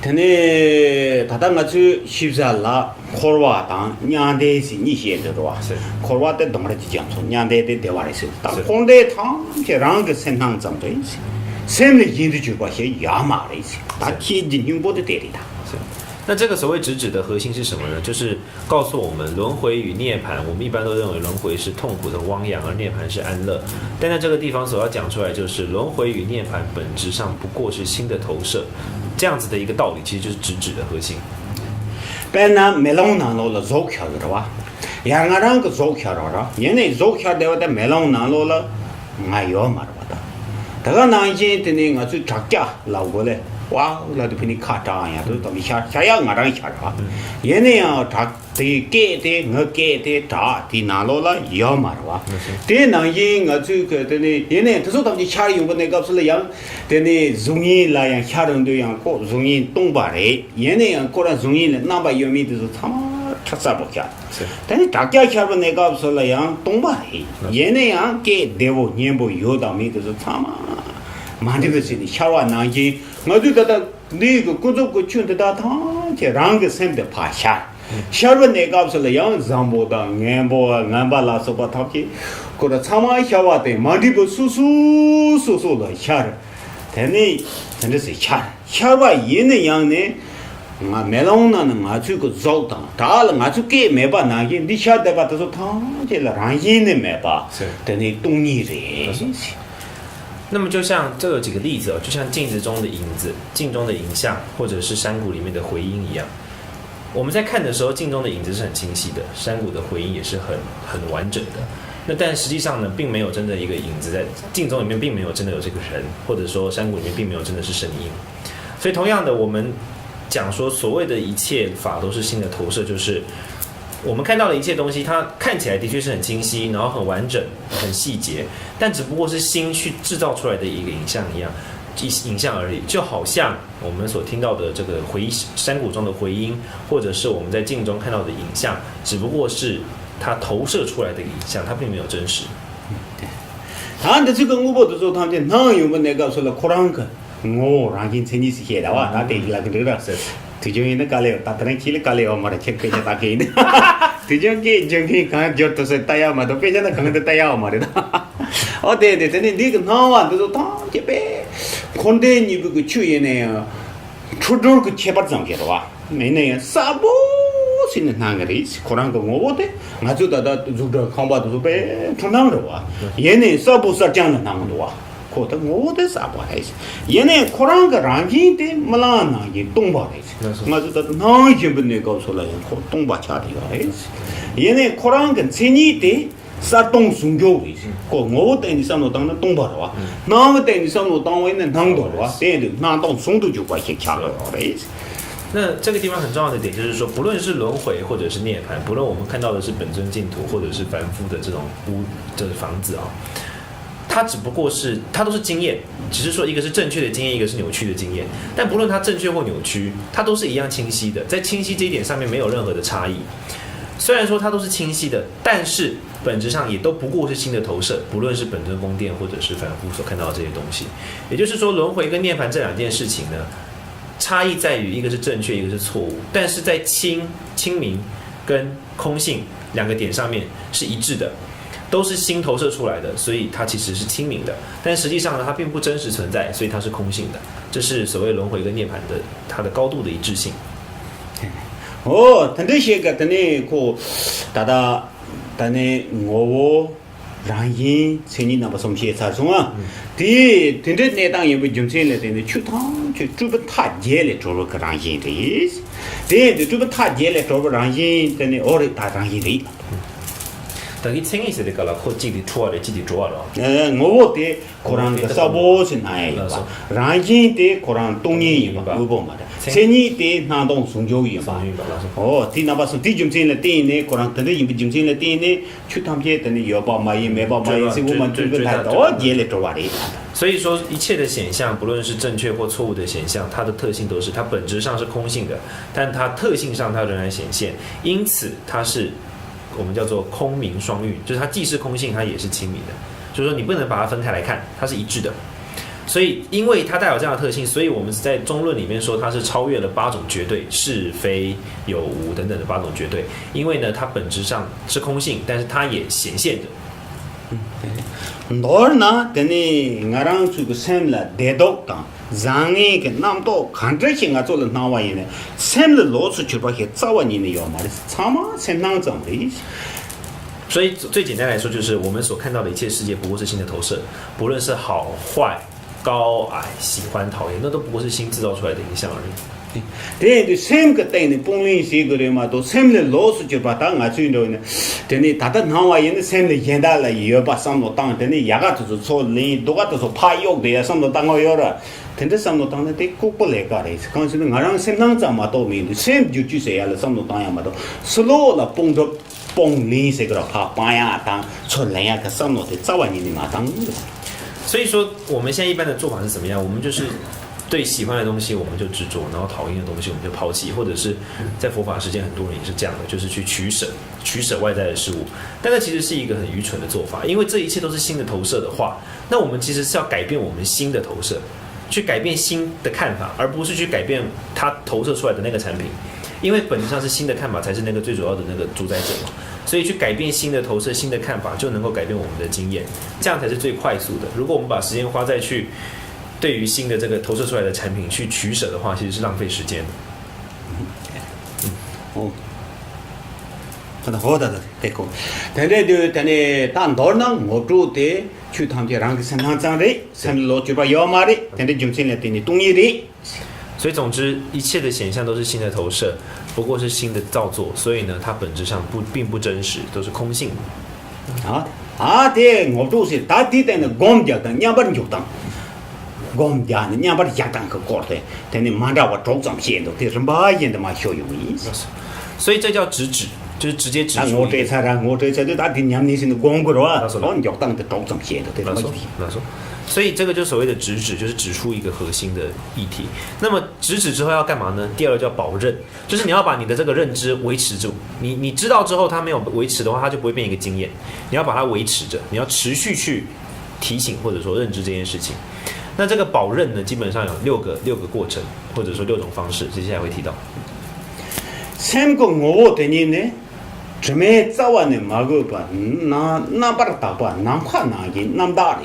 Speaker 1: 他呢，他当个去西山啦，科瓦当娘的是你写的是吧？科瓦的懂了就讲说，娘的对话的时候，但空的他就让个身上怎么一些，身的印的就把些压麻了一些，他天津用过的对的他。
Speaker 2: 那这个所谓直指的核心是什么呢？就是告诉我们轮回与涅槃，我们一般都认为轮回是痛苦的汪洋，而涅槃是安乐。但在这个地方所要讲出来，就是轮回与涅槃本质上不过是新的投射，这样子的一个道理，其实就是直指的核心。
Speaker 1: 本来没弄难了了，走开了吧？伢个人个走开了，人家走开的话，他没弄难了，哎呦妈的！这个南京的呢，我就涨价老过来。哇，那都比你卡张呀，都到你下要俺让下啊，人家要查的给的我给的查的拿了了要嘛是吧？的那因我这个的呢，人家他说他们下用不那个是那样，的呢容易那样下人都样过容易东巴嘞，人家样过来容易呢，那把有名的是他妈吃啥不下，但是大家下不那个是那样东巴嘞，人家样给的我年不有到名的是他妈。妈这个是你下完南京，我就觉得那个工作个圈的大堂，就让个身的爬下，下完那个是那样让不到，俺把拉手把他去，过了长马下完的，妈这个嗖了下了，但你真的是下完也那样呢，我没弄那我这个走的，大了我就给没把南京，你下得把他说他这了让也的没把，但你懂你的。
Speaker 2: 那么就像这有几个例子就像镜子中的影子、镜中的影像，或者是山谷里面的回音一样。我们在看的时候，镜中的影子是很清晰的，山谷的回音也是很完整的。那但实际上呢，并没有真的一个影子在镜中里面，并没有真的有这个人，或者说山谷里面并没有真的是声音。所以同样的，我们讲说所谓的一切法都是心的投射，就是我们看到的一切东西，它看起来的确是很清晰，然后很完整、很细节，但只不过是心去制造出来的一个影像一样，影像而已。就好像我们所听到的这个山谷中的回音，或者是我们在镜中看到的影像，只不过是它投射出来的影像，它并没有真实。
Speaker 1: 他的这个我不是说他的哪有那个说了库兰克，我让人成绩是写的哇，那对了个这个。तुझे इन्हें काले तातने किले काले हमारे चेक पे जाता के इन्हें तुझे के जंगी कहाँ जो तो से तैयार मत पे जाता कहाँ तो तैयार हमारे दा और दे ने दिख ना वां तो था के पे खोंडे नी भी कुछ ये ने छुट्टों कुछ छेपर जम के रवा मैंने साबो सिने नांग रही कोरांग को वो बोते माचू दादा जुड़ा खांबा तो पे ठंडांग रवा ये ने साबो सच्चान नांग रवा को तो वो तो साबो है ये ने कोरांग का रंगी ते मलाना ये तुंबा है माचू दादा ना ये बने का सोला ये को तुंबा चाटी का है ये ने कोरांग का चीनी ते सातों सुंगो है को वो तो इन सब लोग ना तुंबा रवा ना वो तो इन सब लोग ताऊ इन्हें नांग दो रवा ते ना तो सुंगो जो पाए क्या कर रहा है
Speaker 2: 那这个地方很重要的点就是说，不论是轮回或者是涅槃，不论我们看到的是本尊净土或者是凡夫的这种房子它只不过是它都是经验，只是说一个是正确的经验，一个是扭曲的经验。但不论它正确或扭曲，它都是一样清晰的，在清晰这一点上面没有任何的差异。虽然说它都是清晰的，但是本质上也都不过是新的投射，不论是本尊宫殿或者是凡夫所看到的这些东西。也就是说，轮回跟涅槃这两件事情呢，差异在于一个是正确，一个是错误，但是在清明跟空性两个点上面是一致的，都是心投射出来的，所以它其实是清明的，但实际上呢，它并不真实存在，所以它是空性的。这是所谓轮回跟涅槃的它的高度的一致性。
Speaker 1: 但这些个等于个等于我让人前年那么什么些啥种啊？对，等这那当因为中间来等于去趟就专门他接来做个让人的，对，专门他接来做个让人等于偶尔打让人的。
Speaker 2: 等于清一些的个了，靠自己出来的自己做了。
Speaker 1: 我的可能个啥不是那样吧？让人的可能东年吧，不嘛的。前年的那东宋教育吧。对，那把是第中间的第呢，可能等于因为中间的第呢，去他们些等于要把买没把买，是我们这个太多接来做完的。
Speaker 2: 所以说，一切的显象，不论是正确或错误的显象，它的特性都是它本质上是空性的，但它特性上它仍然显现，因此它是。我们叫做空明双运，就是它既是空性，它也是清明的，就是说你不能把它分开来看，它是一致的。所以，因为它带有这样的特性，所以我们在中论里面说它是超越了8种绝对，是非有无等等的8种绝对。因为呢，它本质上是空性，但是它也显现着。
Speaker 1: 너나 되니 나랑 주고 샘라 대독당 장이 그 남도 간저싱아做了 나와이네 샘을 로스 줄바게 자원이네 요 말이 참아 샘낭 정리
Speaker 2: 所以最简单来说，就是我们所看到的一切世界不过是心的投射，不论是好坏、高矮、喜欢、讨厌，那都不过是心制造出来的影响而已。
Speaker 1: 对，샘 그때는 봉인시 그래마도 샘을 로스 줄바다 가지고는 되니 다다 나와이네 샘을 현달라 여바 삼노 땅 되니 야가도 소리 도가도 파욕돼 삼노 땅어 여라 근데 삼노 땅에 대 꼭벌레가래 그래서 나랑 샘낭자마도 미도 샘 주주세야 삼노 땅야마도 슬로라 봉도 봉리세 그라 파파야 땅 철래야 그 삼노데 자완이니 마땅
Speaker 2: 所以说我们现在一般的做法是怎么样？我们就是对喜欢的东西我们就执着，然后讨厌的东西我们就抛弃，或者是在佛法时间很多人也是这样的，就是去取舍外在的事物。但这其实是一个很愚蠢的做法，因为这一切都是心的投射的话，那我们其实是要改变我们心的投射，去改变心的看法，而不是去改变它投射出来的那个产品。因为本质上是心的看法才是那个最主要的那个主宰者嘛，所以去改变新的投射、新的看法，就能够改变我们的经验，这样才是最快速的。如果我们把时间花在去对于新的这个投射出来的产品去取舍的话，其实是浪费时间的。
Speaker 1: 好的，对个。但是就但是当多呢，我做的去他们家让个生产厂的，他们老就把要买的，但是中间来的你东西的。
Speaker 2: 所以总之，一切的显象都是心的投射，不过是心的造作，所以呢，它本质上并不真实，都是空性的。
Speaker 1: 对，我做是大地的那公家的，两百人就当。公家的两百人家当个搞的，但你马上我周上写的，这是马人的嘛效用意思。
Speaker 2: 所以这叫直指，就是直接指出。
Speaker 1: 我这才就大地两年前的广告啊，我家当的周上写的，对吧？
Speaker 2: 所以这个就所谓的直指，就是指出一个核心的议题。那么直指之后要干嘛呢？第二个叫保认，就是你要把你的这个认知维持住。你知道之后，它没有维持的话，它就不会变一个经验。你要把它维持着，你要持续去提醒或者说认知这件事情。那这个保认呢，基本上有六个过程，或者说6种方式，接下来会提到。
Speaker 1: 三个我的人呢，准备早晚的马个吧，那把它打吧，哪怕哪人那么大的。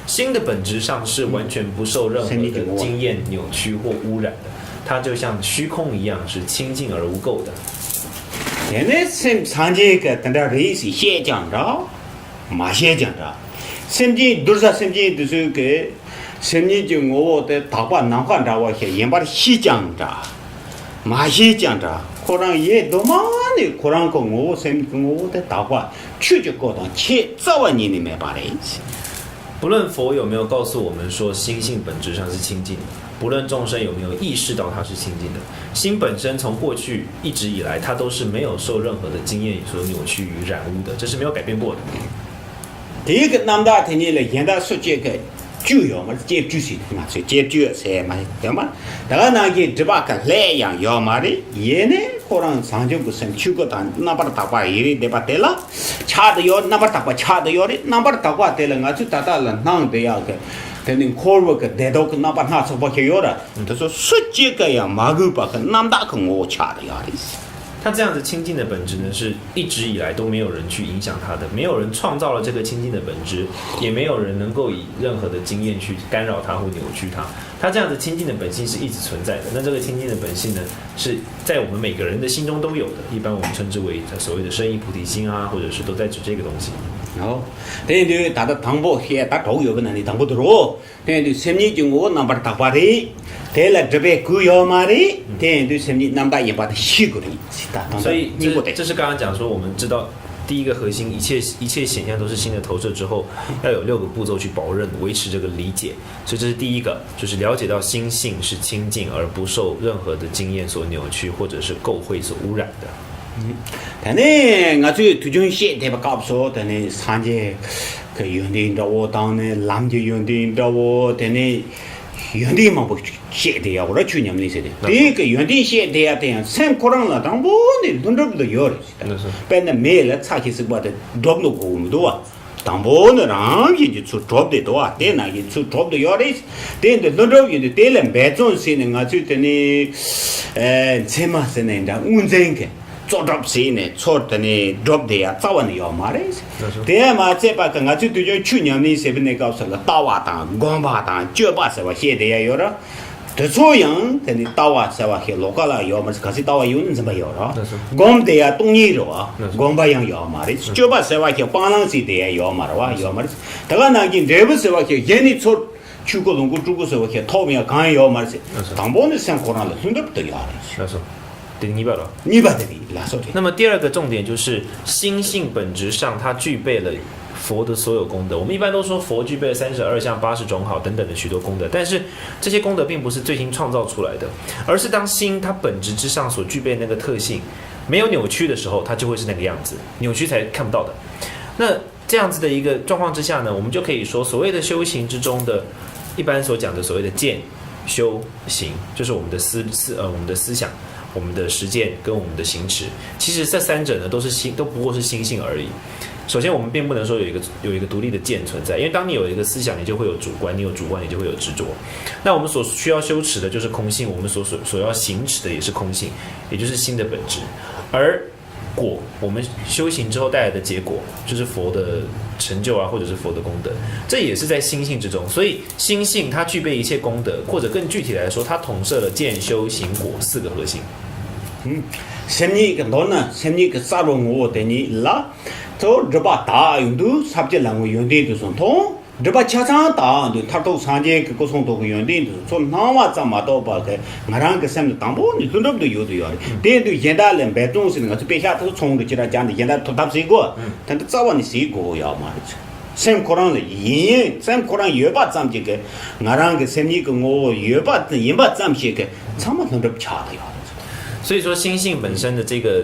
Speaker 2: 心的本质上是完全不受任何的经验扭曲或污染的，它就像虚空一样，是清净而无垢的。
Speaker 1: 现在参加个等到类似写讲着，马写讲着，甚至多少甚至就是个，甚至就我的大把南汉着我些，也把它写讲着，马写讲着，可能也多嘛的，可能跟我甚至我的大把，去就搞到切早晚年里面把它。
Speaker 2: 不论佛有没有告诉我们说心性本质上是清净的，不论众生有没有意识到它是清净的，心本身从过去一直以来，它都是没有受任何的经验所扭曲与染污的，这是没有改变过的。
Speaker 1: 第一个南大天呢，现在说这个主要嘛，接就是嘛，所以接主是嘛，对吗？大家那个这把个来样要嘛的，也呢，可能上就不生去过单，那把它打挂也得把得了，差的要那把打挂差的要的，那把它打挂得了，我就打了，那的要个。等考个得到个那把那说不开有了，他说实际个呀，马个把个那么大个我掐的呀的。
Speaker 2: 他这样子清净的本质呢，是一直以来都没有人去影响他的，没有人创造了这个清净的本质，也没有人能够以任何的经验去干扰它或扭曲它。他这样子清净的本性是一直存在的。那这个清净的本性呢，是在我们每个人的心中都有的。一般我们称之为所谓的生意菩提心啊，或者是都在指这个东西。
Speaker 1: 哦，对对，他的唐伯黑，他找有个那里唐伯的罗，对对，什么就我那把他发的，对了这边狗要嘛的，对对，什么那么大也把他吸过来，
Speaker 2: 所以这是刚刚讲说，我们知道第一个核心，一切显象都是心的投射之后，要有6个步骤去保证维持这个理解。所以这是第一个，就是了解到心性是清净而不受任何的经验所扭曲或者是垢秽所污染的。
Speaker 1: 但呢，我最最重些对吧？搞不说，但呢，三节个原地找我当呢，蓝节原地找我，但呢，原地嘛不写的呀，我这去年没写的。这个原地写的呀，这样三个人了，当不呢，都这不都有了。本来没了，差些是把的 drop 都过不多啊。当不呢，让人就出 drop 的多啊，对那就出 drop 的有的，对的都 drop 的，对了，别种些呢，我最的呢，什么是呢？那温真个。做 drop 些呢，做的呢 drop 的呀，早晚的要嘛嘞。对嘛，这把跟我最对就去年的这边那个什么大瓦当、光巴当、脚把什么些的也有了。这作用，等你大瓦什么些老高了要么是可是大瓦有人怎么有了？光的呀，东西了啊，光巴样要嘛嘞，脚把什么些帮人些的也要嘛了哇，要嘛嘞。这个那个这不什么些，人家做去过中国中国什么些，他们也刚要嘛嘞，当不呢像可能了，很多不都要嘞。
Speaker 2: 那么第二个重点就是心性本质上它具备了佛的所有功德。我们一般都说佛具备了32相、80种好等等的许多功德，但是这些功德并不是最新创造出来的，而是当心它本质之上所具备那个特性没有扭曲的时候，它就会是那个样子，扭曲才看不到的。那这样子的一个状况之下呢，我们就可以说所谓的修行之中的一般所讲的所谓的见、修、行，就是我们的思想。我们的实践跟我们的行持，其实这三者呢都不过是心性而已。首先，我们并不能说有一个独立的见存在，因为当你有一个思想，你就会有主观；你有主观，你就会有执着。那我们所需要修持的就是空性，我们所要行持的也是空性，也就是心的本质。而果，我们修行之后带来的结果，就是佛的成就啊，或者是佛的功德，这也是在心性之中。所以心性它具备一切功德，或者更具体来说，它统摄了见、修、行、果4个核心。
Speaker 1: 심리 그 너는 심리 그 싸로 뭐 되니 라 저 저바 다 용도 삽질랑 용대도 손통 저바 차차다 타도 산제 그 고송도 용대도 손 나와 잡마도 바게 나랑 그 샘도 담보 니 돈도 요도요 대도 옛날에 배동스는 거 배샤도 총도 지라 잔데 옛날 도답시고 근데 자원이 시고야 말이죠 샘 코랑 이 샘 코랑 여바 잠지게 나랑 그 샘이 그뭐 여바 인바 잠시게 참만 돈도 차대요
Speaker 2: 所以说，心性本身的这个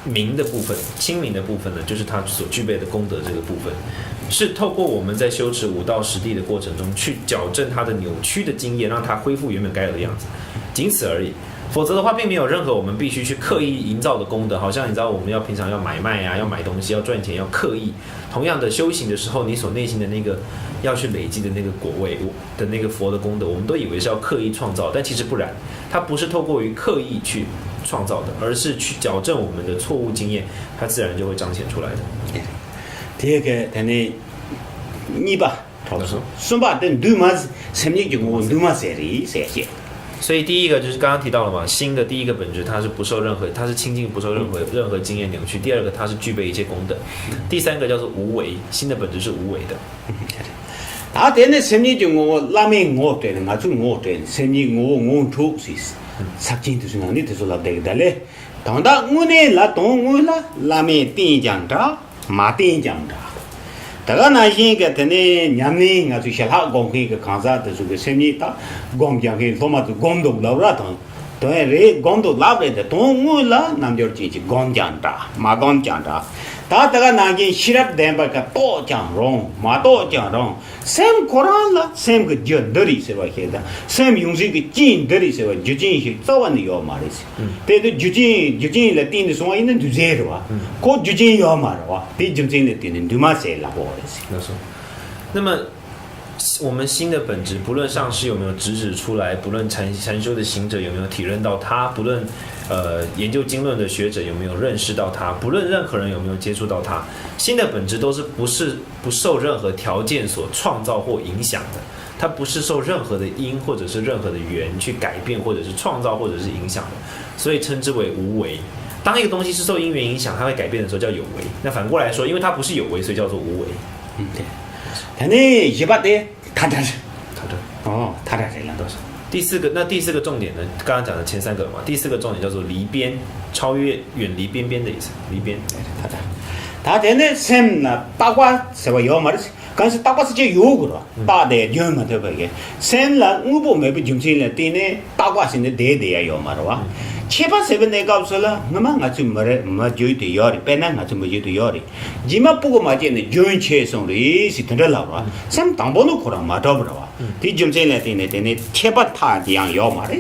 Speaker 2: 明的部分，清明的部分呢，就是它所具备的功德这个部分，是透过我们在修持5到10地的过程中，去矫正它的扭曲的经验，让它恢复原本该有的样子，仅此而已。否则的话，并没有任何我们必须去刻意营造的功德，好像你知道我们要平常要买卖啊，要买东西，要赚钱，要刻意。同样的修行的时候，你所内心的那个要去累积的那个果位的那个佛的功德，我们都以为是要刻意创造，但其实不然，它不是透过于刻意去创造的，而是去矫正我们的错误经验，它自然就会彰显出来的。
Speaker 1: 第二个，但是你吧，说吧，等对嘛，什么就我对嘛谁些。
Speaker 2: 所以第一个就是刚刚提到了嘛，心的第一个本质它是不受任何，它是清净不受任何经验扭曲。第二个它是具备一切功德。第三个叫做无为，心的本质是无为的。
Speaker 1: 啊，但是什么就我拉面我对的，我做我对的，什么我出是，实际就是我你就是拉对的嘞。当然我呢拉东我拉面点讲的，马点讲的。大家那些个的呢，年龄我就小他讲起个看啥，就是个什么的，讲讲起他妈就讲到老了等，对嘞，讲到老了的，东我了，那么就进去讲讲的，马讲讲的。大家那些西拉点把个多讲容，马多讲容，same Quran 了，same 个讲道理是吧？现在 same 用这个经道理是吧？就经是早晚的要嘛的是，对对，就经了定的什么，那就这了哇，过就经要嘛的哇，对就经的定的，对嘛谁啦？我的是。
Speaker 2: 那么我们心的本质，不论上师有没有直指出来，不论禅修的行者有没有体认到它，不论研究经论的学者有没有认识到它，不论任何人有没有接触到它，心的本质都是不受任何条件所创造或影响的，它不是受任何的因或者是任何的缘去改变或者是创造或者是影响的，所以称之为无为。当一个东西是受因缘影响，它会改变的时候叫有为。那反过来说，因为它不是有为，所以叫做无为。
Speaker 1: 对。但你一把的，他这是，他这两多少？
Speaker 2: 第四个重点呢？刚刚讲的前3个嘛，第4个重点叫做离边，超越、远离边边的意思。离边。
Speaker 1: 他这呢，sem呢，八卦是吧？有嘛的？刚是八卦是叫有个了，大的有嘛对不对？sem了，我不没不中心了，对呢，八卦是呢对的呀有嘛的哇。7、8、7那告诉了，我们就没就得要的，本来我就没就得要的。你们不过嘛，这呢，捐钱送的是真的老了，咱们当不能可能嘛，找不着啊。这中间来的呢，7、8他这样要嘛的，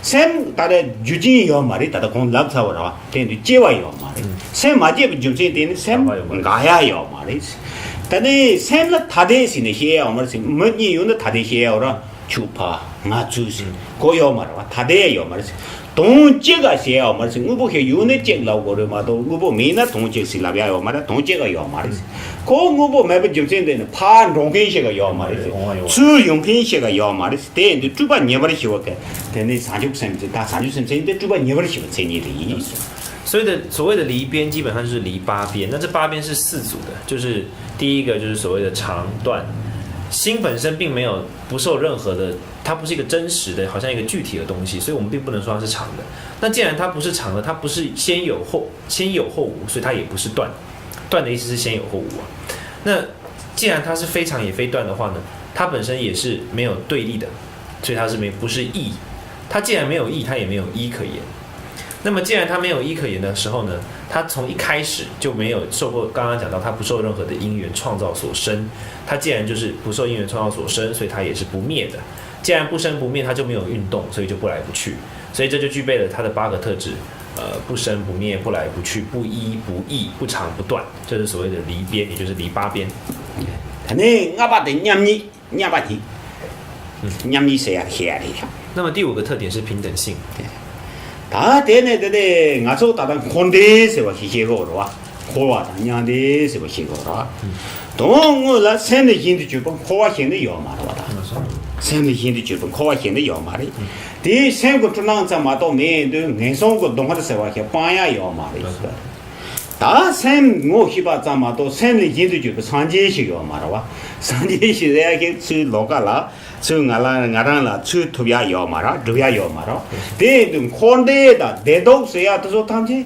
Speaker 1: 咱大家究竟要嘛的，大家讲垃圾了啊，这呢结尾要嘛的，咱嘛这不中间的呢，咱俺也要嘛的，但呢，咱了他的是那些要嘛的，没你用的他的些要了，就怕俺就是，过要嘛的话，他的也要嘛的。东这个是要嘛是，我不是有那这个老过的嘛，都我不没那东这是那边要嘛的，东这个要嘛的，可我不没不就真的呢，怕用品些个要嘛的，吃用品些个要嘛的，对，就主办你不的喜欢个，但你30%他30%真的主办你不的喜欢才你的意思。
Speaker 2: 所谓的离边，基本上就是离8边。那这8边是4组的，就是第一个就是所谓的长短。心本身并没有不受任何的，它不是一个真实的，好像一个具体的东西，所以我们并不能说它是长的。那既然它不是长的，它不是先有后无，所以它也不是断。断的意思是先有后无啊。那既然它是非长也非断的话呢，它本身也是没有对立的，所以它是不是义。它既然没有义，它也没有一可言。那么既然它没有一可言的时候呢，它从一开始就没有受过，刚刚讲到它不受任何的因缘创造所生，它既然就是不受因缘创造所生，所以它也是不灭的。既然不生不灭，它就没有运动，所以就不来不去，所以这就具备了它的8个特质，不生不灭，不来不去，不依不异，不长不断，这是所谓的离边，也就是离8边。那么第5个特点是平等性。
Speaker 1: 다 되네 되네 가서 다단 콘데스와 희게고로와 고와다 냥데스와 희게고로와 동을라 샘의 힘도 주고 고와 힘도 요마로다 샘의 힘도 주고 고와 힘도 요마리 디 샘고 tunang자마도 메도 내송고 동화도세와 빠야 요마리 다샘 모히바자마도 샘의 힘도 주고 산제시 요마로와 산제시래게 수 로가라 ngaran chu thubya yo mara dubya yo mara de dum khonde da de dog se ya to tamje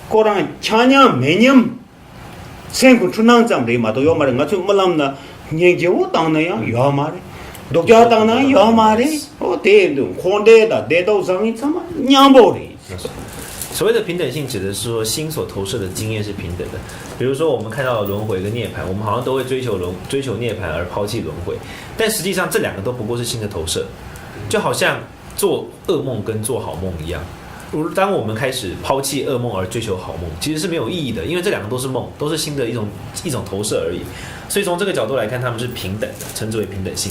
Speaker 1: korang chanya menyam sen ku chunang jam re ma to yo mara nga chu malam na nyeng je wo tang na ya yo mara dokya tang na yo mara o de dum khonde da de dog sang ni chama nyam bo re。
Speaker 2: 所谓的平等性指的是说心所投射的经验是平等的，比如说我们看到轮回跟涅槃，我们好像都会追求涅槃而抛弃轮回，但实际上这2个都不过是心的投射，就好像做噩梦跟做好梦一样。当我们开始抛弃噩梦而追求好梦，其实是没有意义的，因为这2个都是梦，都是心的一种投射而已。所以从这个角度来看，他们是平等的，称之为平等性。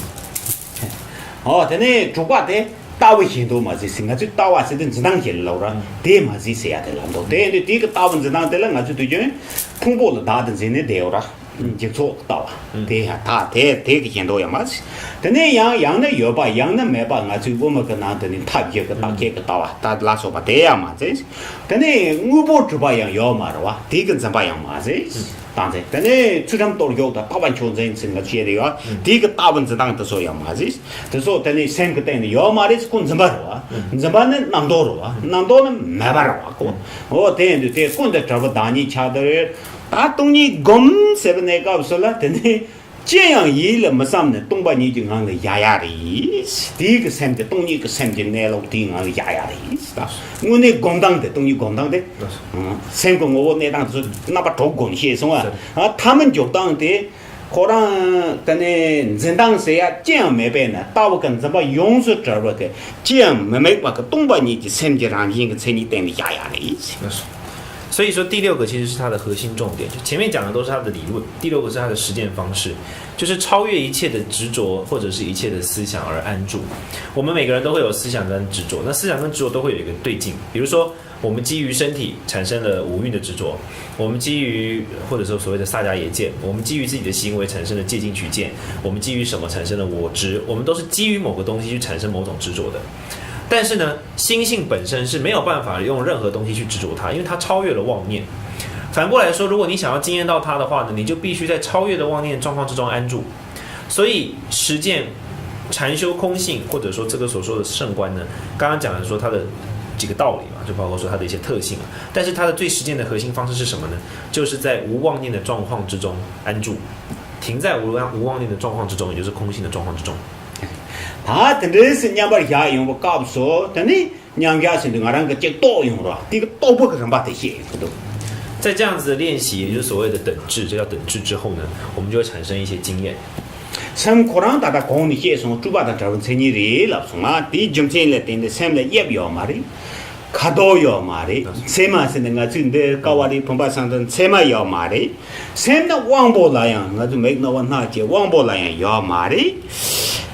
Speaker 1: 但是主观的。大卫行动嘛，是现在最大话是等自当行了了，对嘛是谁啊？的了，对的，第一个大文自当的了，俺就对着通过了大的人的对了，就做到啊，对呀，他对个行动也嘛是，但那样的有吧，样的没吧，俺就我们跟那的人他别个大这个到啊，他拉说吧对呀嘛，这是，但那我不知道样要嘛的哇，第一个怎么样嘛这是。当然，但是出场多有的大半球人整个觉得啊，第一个大文字当都说要嘛子，都说但是3个等的要嘛的是滚怎么了啊？怎么呢？难多了啊？难多呢没办法过。我等的这滚的这个大你瞧的，啊东西公是不那个说了，但是这样一了没啥呢，东把你就讲的压压的意思。第一个3个东西个3个那老顶讲的压压的意思啊。我那共党的东西共党的3个我那当时那把中共些什么啊，他们就当的可能但是人当时呀这样没办呢，大部分怎么用是这个这样没把个东把你的3个让一个才你等的压压的意思。
Speaker 2: 所以说第六个其实是它的核心重点，就前面讲的都是它的理论，第六个是它的实践方式，就是超越一切的执着或者是一切的思想而安住。我们每个人都会有思想跟执着，那思想跟执着都会有一个对境，比如说我们基于身体产生了五蕴的执着，我们基于或者说所谓的萨迦耶见，我们基于自己的行为产生了戒禁取见，我们基于什么产生了我执，我们都是基于某个东西去产生某种执着的。但是呢，心性本身是没有办法用任何东西去执着它，因为它超越了妄念。反过来说，如果你想要经验到它的话呢，你就必须在超越的妄念状况之中安住。所以实践禅修空性，或者说这个所说的圣观呢，刚刚讲的说它的几个道理嘛，就包括说它的一些特性啊。但是它的最实践的核心方式是什么呢？就是在无妄念的状况之中安住，停在无妄念的状况之中，也就是空性的状况之中。
Speaker 1: 他真的是两百下用不搞不说，但你两家是另外两个接多用了，这个多不可能把这些都。
Speaker 2: 在这样子的练习，也就是所谓的等质，这叫等质之后呢，我们就会产生一些经验。
Speaker 1: sem Quran ta da kong ni che song chuba da travel cheni re la song a di jum chen le tin de sem le yeb yo ma re khado yo ma re sema se nga chin de kawali phomba sang den sema yo ma re sem na wang bo la yang nga ju make no wan na che wang bo la yang yo ma re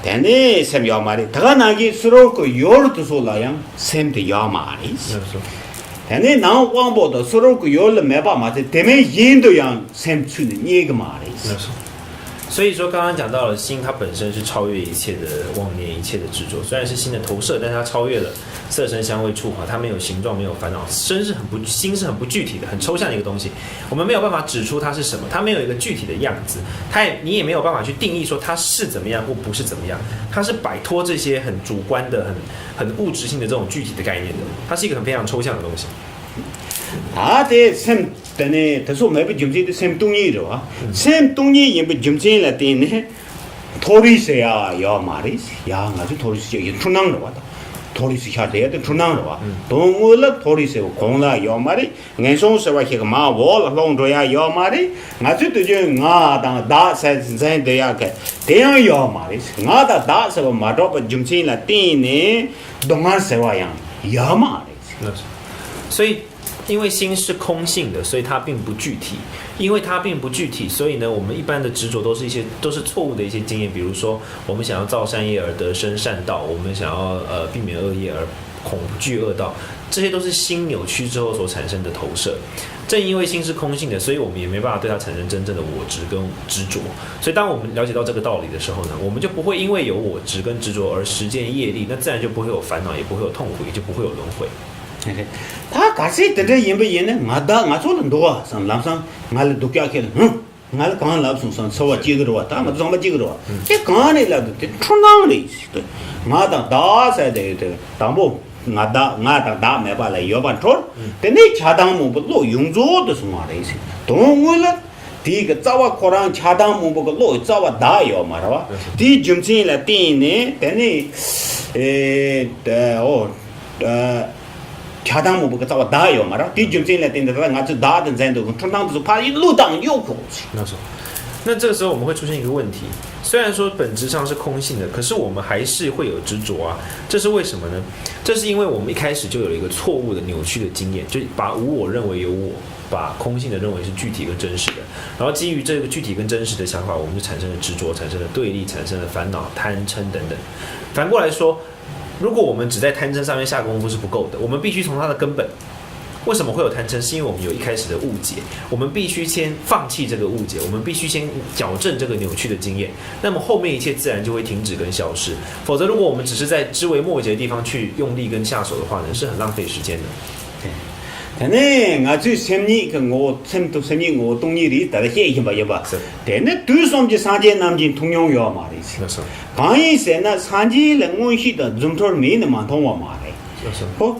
Speaker 1: then ne sem yo ma re ta na gi suro ko yor tu so la yang sem de yo ma re then ne na wang bo da suro ko yor le me ba ma de de me yin do yang sem chu ni ye ga ma re。
Speaker 2: 所以说，刚刚讲到了心，它本身是超越一切的妄念、一切的执着。虽然是心的投射，但是它超越了色声香味触法，它没有形状，没有烦恼。心是很不具体的，很抽象的一个东西。我们没有办法指出它是什么，它没有一个具体的样子，你也没有办法去定义说它是怎么样或不是怎么样。它是摆脱这些很主观的、很物质性的这种具体的概念的。它是一个非常抽象的东西。
Speaker 1: de sem tane taso me be jumji de sem tungyi ro sem tungyi yim be jumji la tin ne thori se ya maris ya nga ju thori se yin chunang ro da thori se ha de chunang ro dong la thori se gong la ya mari ngai song se wa he ma wo la long ro ya mari nga ju de je nga da sa zhen de ya ke de ya maris nga da se ma do be jumji la tin ne dong se wa ya maris
Speaker 2: 所以因为心是空性的，所以它并不具体。因为它并不具体，所以呢，我们一般的执着都是错误的一些经验。比如说，我们想要造善业而得生善道，我们想要避免恶业而恐惧恶道，这些都是心扭曲之后所产生的投射。正因为心是空性的，所以我们也没办法对它产生真正的我执跟执着。所以当我们了解到这个道理的时候呢，我们就不会因为有我执跟执着而实践业力，那自然就不会有烦恼，也不会有痛苦，也就不会有轮回。
Speaker 1: 他假设的这因不因呢？我做很多啊，上南上我了都讲起来，我刚来上说几个多，他们上么几个多，这刚来了的出囊的，对，我当大赛的当不，我当大没把来要办错，但你恰当么不老用做的是嘛的意思，懂我了。第一个早晚可能恰当么不个老早晚大要嘛是吧？第一种进来第呢，但你恰当么不个早大有嘛？第一种进来，等到俺这大的人都充当是怕一路当有口气。
Speaker 2: 那这个时候我们会出现一个问题，虽然说本质上是空性的，可是我们还是会有执着啊。这是为什么呢？这是因为我们一开始就有一个错误的扭曲的经验，就把无我认为有我，把空性的认为是具体跟真实的，然后基于这个具体跟真实的想法，我们就产生了执着，产生了对立，产生了烦恼、贪嗔等等。反过来说，如果我们只在贪嗔上面下功夫是不够的，我们必须从它的根本。为什么会有贪嗔？是因为我们有一开始的误解，我们必须先放弃这个误解，我们必须先矫正这个扭曲的经验，那么后面一切自然就会停止跟消失。否则，如果我们只是在枝微末节的地方去用力跟下手的话呢，是很浪费时间的。
Speaker 1: 但呢，我就sem你个我懂你的，但是些一吧。但呢，对上这三件南京同样要嘛的是。刚一些呢，三件人我是的，中头没那么同我嘛的。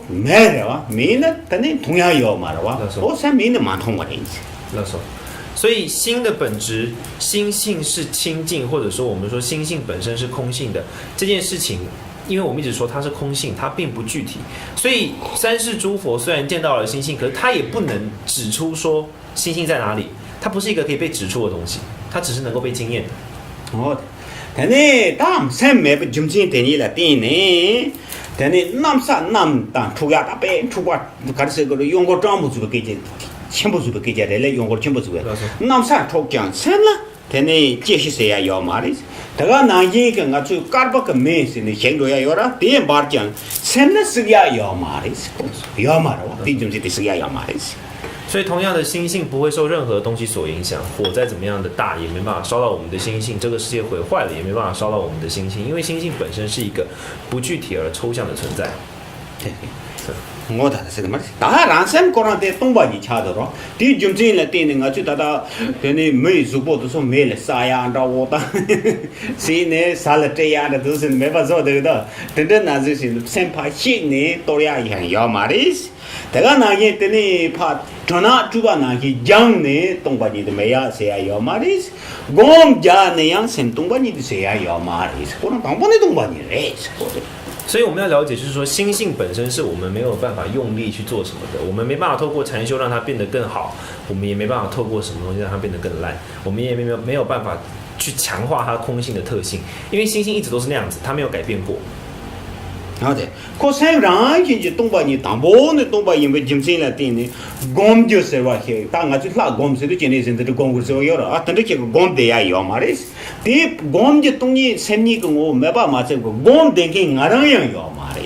Speaker 1: 没的哇，没呢，但你同样要嘛的哇，我才没那么同我的意思。
Speaker 2: 所以心的本质，心性是清净，或者说我们说心性本身是空性的这件事情。因为我们一直说它是空性，它并不具体，所以三世诸佛虽然见到了心性，可是它也不能指出说心性在哪里，它不是一个可以被指出的东西，它只是能够被经验的。
Speaker 1: 但呢，当三没不中间等你了，等呢， 근데 남산 남단 투가다 배 투가 가르쳐 그 용거 전부 주고 계제 전부 주고 계제래 용거 전부 주고 남산 톡장 선라 근데 제시세야 요 말이 다가 나이가 가서 까르바가 메시네 생도야 요라 대 바르장 선라 쓰야 요 말이 요 말어 뒤좀지 쓰야 요 말이
Speaker 2: 所以同样的心性不会受任何东西所影响，火再怎么样的大也没办法烧到我们的心性，这个世界毁坏了也没办法烧到我们的心性，因为心性本身是一个不具体而抽象的存在。
Speaker 1: 我打的是个嘛，大人生过上的东巴你掐着了，第一种进来点那个就达到，跟你没做过都说没了啥样的我的，谁呢啥了这样的都是没法做的的，等等那就是先怕心呢多样一样要嘛的。大家那些等你怕，从那主办那些讲呢，东巴你的没呀，谁也要嘛的，我们家那样先东巴你的谁也要嘛的，可能当不的东巴你嘞，
Speaker 2: 所以我们要了解，就是说心性本身是我们没有办法用力去做什么的，我们没办法透过禅修让它变得更好，我们也没办法透过什么东西让它变得更烂，我们也没有办法去强化它空性的特性，因为心性一直都是那样子，它没有改变过。
Speaker 1: 好的，可是让人家东巴你当不的东巴，因为今天来点呢，光就是话些，当俺就拉光是都今天现在的光棍是要了啊，但是这个光的也要嘛的，这光的东西生意跟我没办法这个光的跟俺那样要嘛的。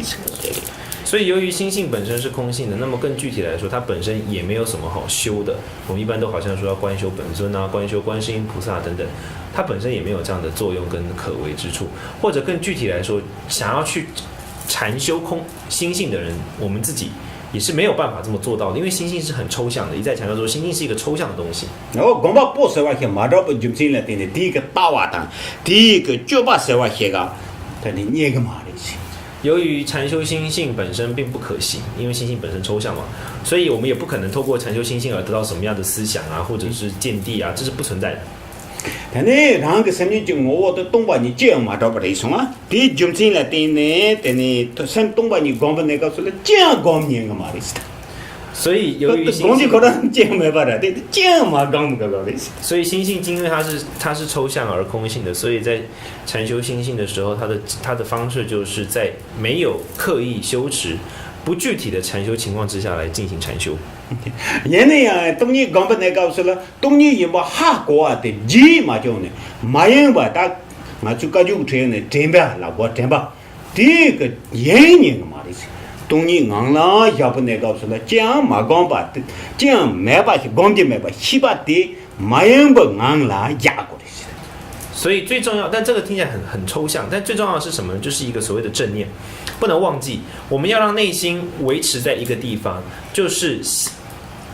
Speaker 2: 所以由于心性本身是空性的，那么更具体来说，它本身也没有什么好修的。我们一般都好像说要观修本尊啊，观修观世音菩萨等等，它本身也没有这样的作用跟可为之处。或者更具体来说，想要去禅修空心性的人，我们自己也是没有办法这么做到的，因为心性是很抽象的。一再强调说，心性是一个抽象的东西。
Speaker 1: 然后光把不说话些，马上不今天来点的，第一个大瓦当，第一个就把说话些个，但你捏个嘛的去。
Speaker 2: 由于禅修心性本身并不可行，因为心性本身抽象嘛，所以我们也不可能透过禅修心性而得到什么样的思想啊，或者是见地啊，这是不存在的。
Speaker 1: 但呢，让个生命就我的东巴你这样嘛，找不来什么？第今天来点呢，但呢，先东巴你讲不那个说了，这样讲你个嘛的是的。
Speaker 2: 所以由于心性，
Speaker 1: 可能这样没办法，对，这样嘛讲不个的是。
Speaker 2: 所以心性因为它是抽象而空性的，所以在禅修心性的时候，它的方式就是在没有刻意修持、不具体的禅修情况之下来进行禅修。
Speaker 1: 原来呀，东尼讲不那个说了，东尼也把哈国啊的几嘛叫呢，马英吧他，我就感觉这样呢，真吧，老国真吧，这个原因嘛的是。东尼硬了，要不那个说了，这样嘛讲吧，这样没把是讲的没把，西把的马英不硬了压过的是。
Speaker 2: 所以最重要，但这个听起来很抽象，但最重要的是什么呢？就是一个所谓的正念，不能忘记，我们要让内心维持在一个地方，就是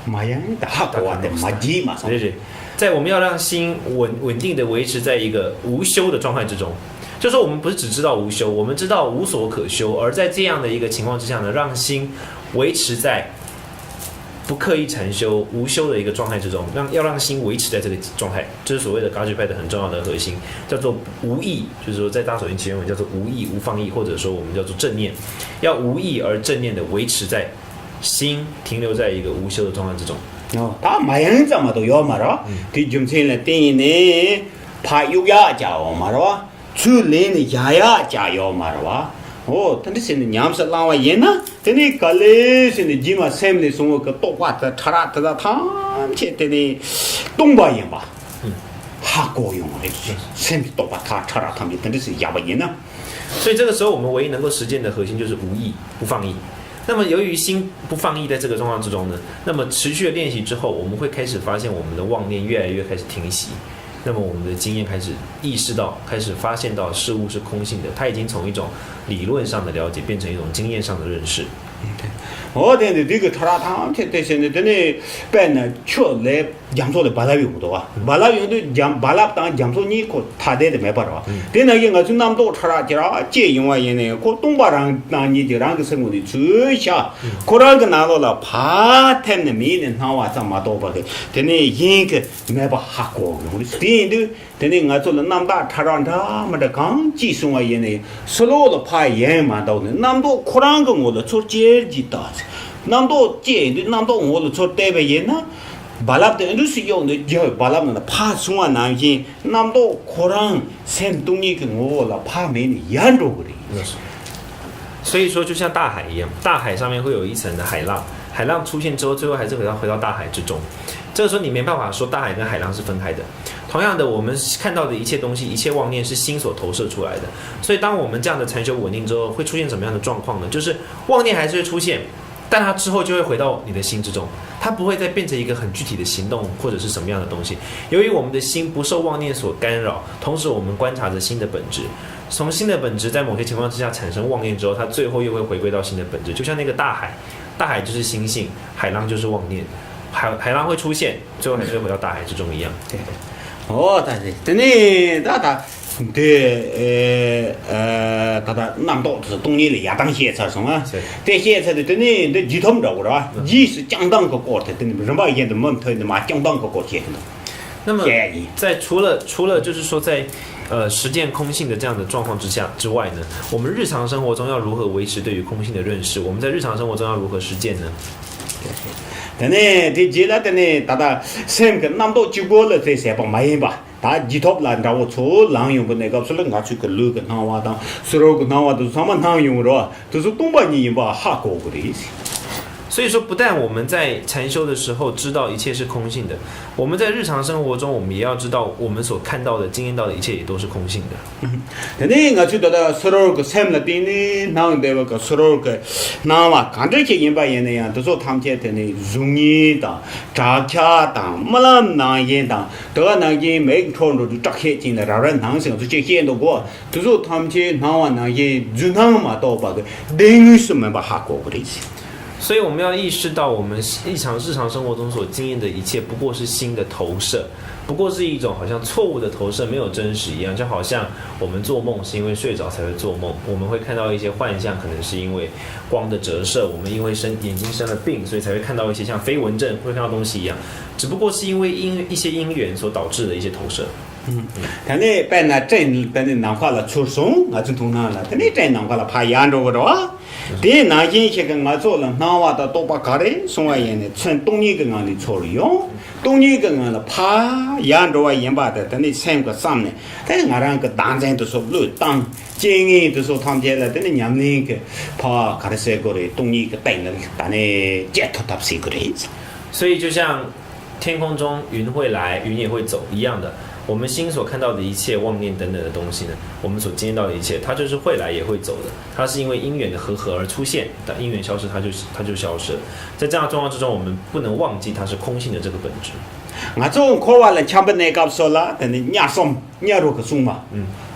Speaker 1: 马英的哈国的马基嘛，
Speaker 2: 对，在我们要让心稳定的维持在一个无修的状态之中。就是说我们不是只知道无修，我们知道无所可修，而在这样的一个情况之下呢，让心维持在不刻意禅修、无修的一个状态之中，要让心维持在这个状态，这是所谓的噶举派的很重要的核心，叫做无意，就是说在大手印起源文叫做无意、无放逸，或者说我们叫做正念，要无意而正念的维持在心停留在一个无修的状态之中。
Speaker 1: 哦，他马英怎么都要嘛了，对，今天来电呢，怕有呀家伙嘛了。出来呢，呀加油嘛是吧？哦，但是现在娘是老外人呢，但是搞嘞现在起码三年送我个多瓜子，查拉查拉汤，现在的东北人吧，哈国用的，三年多把他查拉汤的，但是亚巴人呢。
Speaker 2: 所以这个时候，我们唯一能够实践的核心就是无意、不放逸。那么，由于心不放逸在这个状况之中呢，那么持续的练习之后，我们会开始发现我们的妄念越来越开始停息。那么我们的经验开始意识到，开始发现到事物是空性的，它已经从一种理论上的了解变成一种经验上的认识。
Speaker 1: 我的这个查拉汤，现在真的办呢，确来讲说的巴拉用的啊，巴拉用的讲巴拉当讲说你可他的没办法，但那应该是那么多查拉家这因为呢，可东巴人那你就让个生活的最下，可那个拿到了怕他们没人他话这么多吧的，但呢应该没办法过用的，但呢我做了那么大查拉他们的刚技术啊也呢，所有的怕也蛮多的，那么多可能个我的做接几大。那么多见的，那么多我都做代表人呢，巴拉的都是用的，就巴拉的怕什么难些，那么多可能先东西跟我了怕没你严重的。
Speaker 2: 所以说就像大海一样，大海上面会有一层的海浪，海浪出现之后，最后还是回到大海之中。这个时候你没办法说大海跟海浪是分开的。同样的，我们看到的一切东西，一切妄念是心所投射出来的。所以当我们这样的禅修稳定之后，会出现什么样的状况呢？就是妄念还是会出现，但它之后就会回到你的心之中，它不会再变成一个很具体的行动或者是什么样的东西。由于我们的心不受妄念所干扰，同时我们观察着心的本质，从心的本质在某些情况之下产生妄念之后，它最后又会回归到心的本质。就像那个大海，大海就是心性，海浪就是妄念，海浪会出现，最后还是会回到大海之中一样。
Speaker 1: 对。但是真的，他南道是东尼的亚当写册什么？这写册的真的这几通着是吧？一是相当个高的，真的什么也都没推的嘛，相当个高写的。
Speaker 2: 那么在除了就是说在实践空性的这样的状况之外呢，我们日常生活中要如何维持对于空性的认识？我们在日常生活中要如何实践呢？
Speaker 1: 但呢，这接了的呢，大三个南道就过了这些帮买吧，大几套烂着我错，狼用不那个说了我去个路个南瓦当，所有个南瓦都是什么南用的，都是东北人吧，哈高个的意思。
Speaker 2: 所以说，不但我们在禅修的时候知道一切是空性的，我们在日常生活中，我们也要知道我们所看到的、经验到的一切也都是空性的。
Speaker 1: 但是我觉得所有个三了的呢，那那个所有个那嘛，看这些人吧人那样，都说他们家的呢，容易的、扎恰的、没那难言的，都那些每穿着就扎起进来，让人难受，就这些都过，都说他们家那哇那些就那嘛到把个等于什么把哈过不的些。
Speaker 2: 所以我们要意识到，我们日常生活中所经验的一切，不过是心的投射，不过是一种好像错误的投射，没有真实一样。就好像我们做梦是因为睡着才会做梦，我们会看到一些幻象，可能是因为光的折射，我们因为眼睛生了病，所以才会看到一些像飞蚊症会看到东西一样，只不过是因为一些因缘所导致的一些投射。
Speaker 1: 但你把那真把你拿回来出松，我就通常了。但你真拿回来怕严重个着啊？对，那一些个我做了，拿完的都把搞的送外人呢，从东尼个我的错了用，东尼个我了怕严重啊严巴的，但你三个上呢，但是我让个当真都说路当，建议都说他们家了，但你年龄个怕搞的些个的东尼个带了，但你接头他些个的意思。
Speaker 2: 所以就像天空中云会来，云也会走一样的。我们心所看到的一切妄念等等的东西呢，我们所经验到的一切，它就是会来也会走的。它是因为因缘的和合而出现，但因缘消失，它就消失了。在这样的状况之中，我们不能忘记它是空性的这个本质。
Speaker 1: 我做考完了，全部那个说了，但是伢送伢如个送嘛，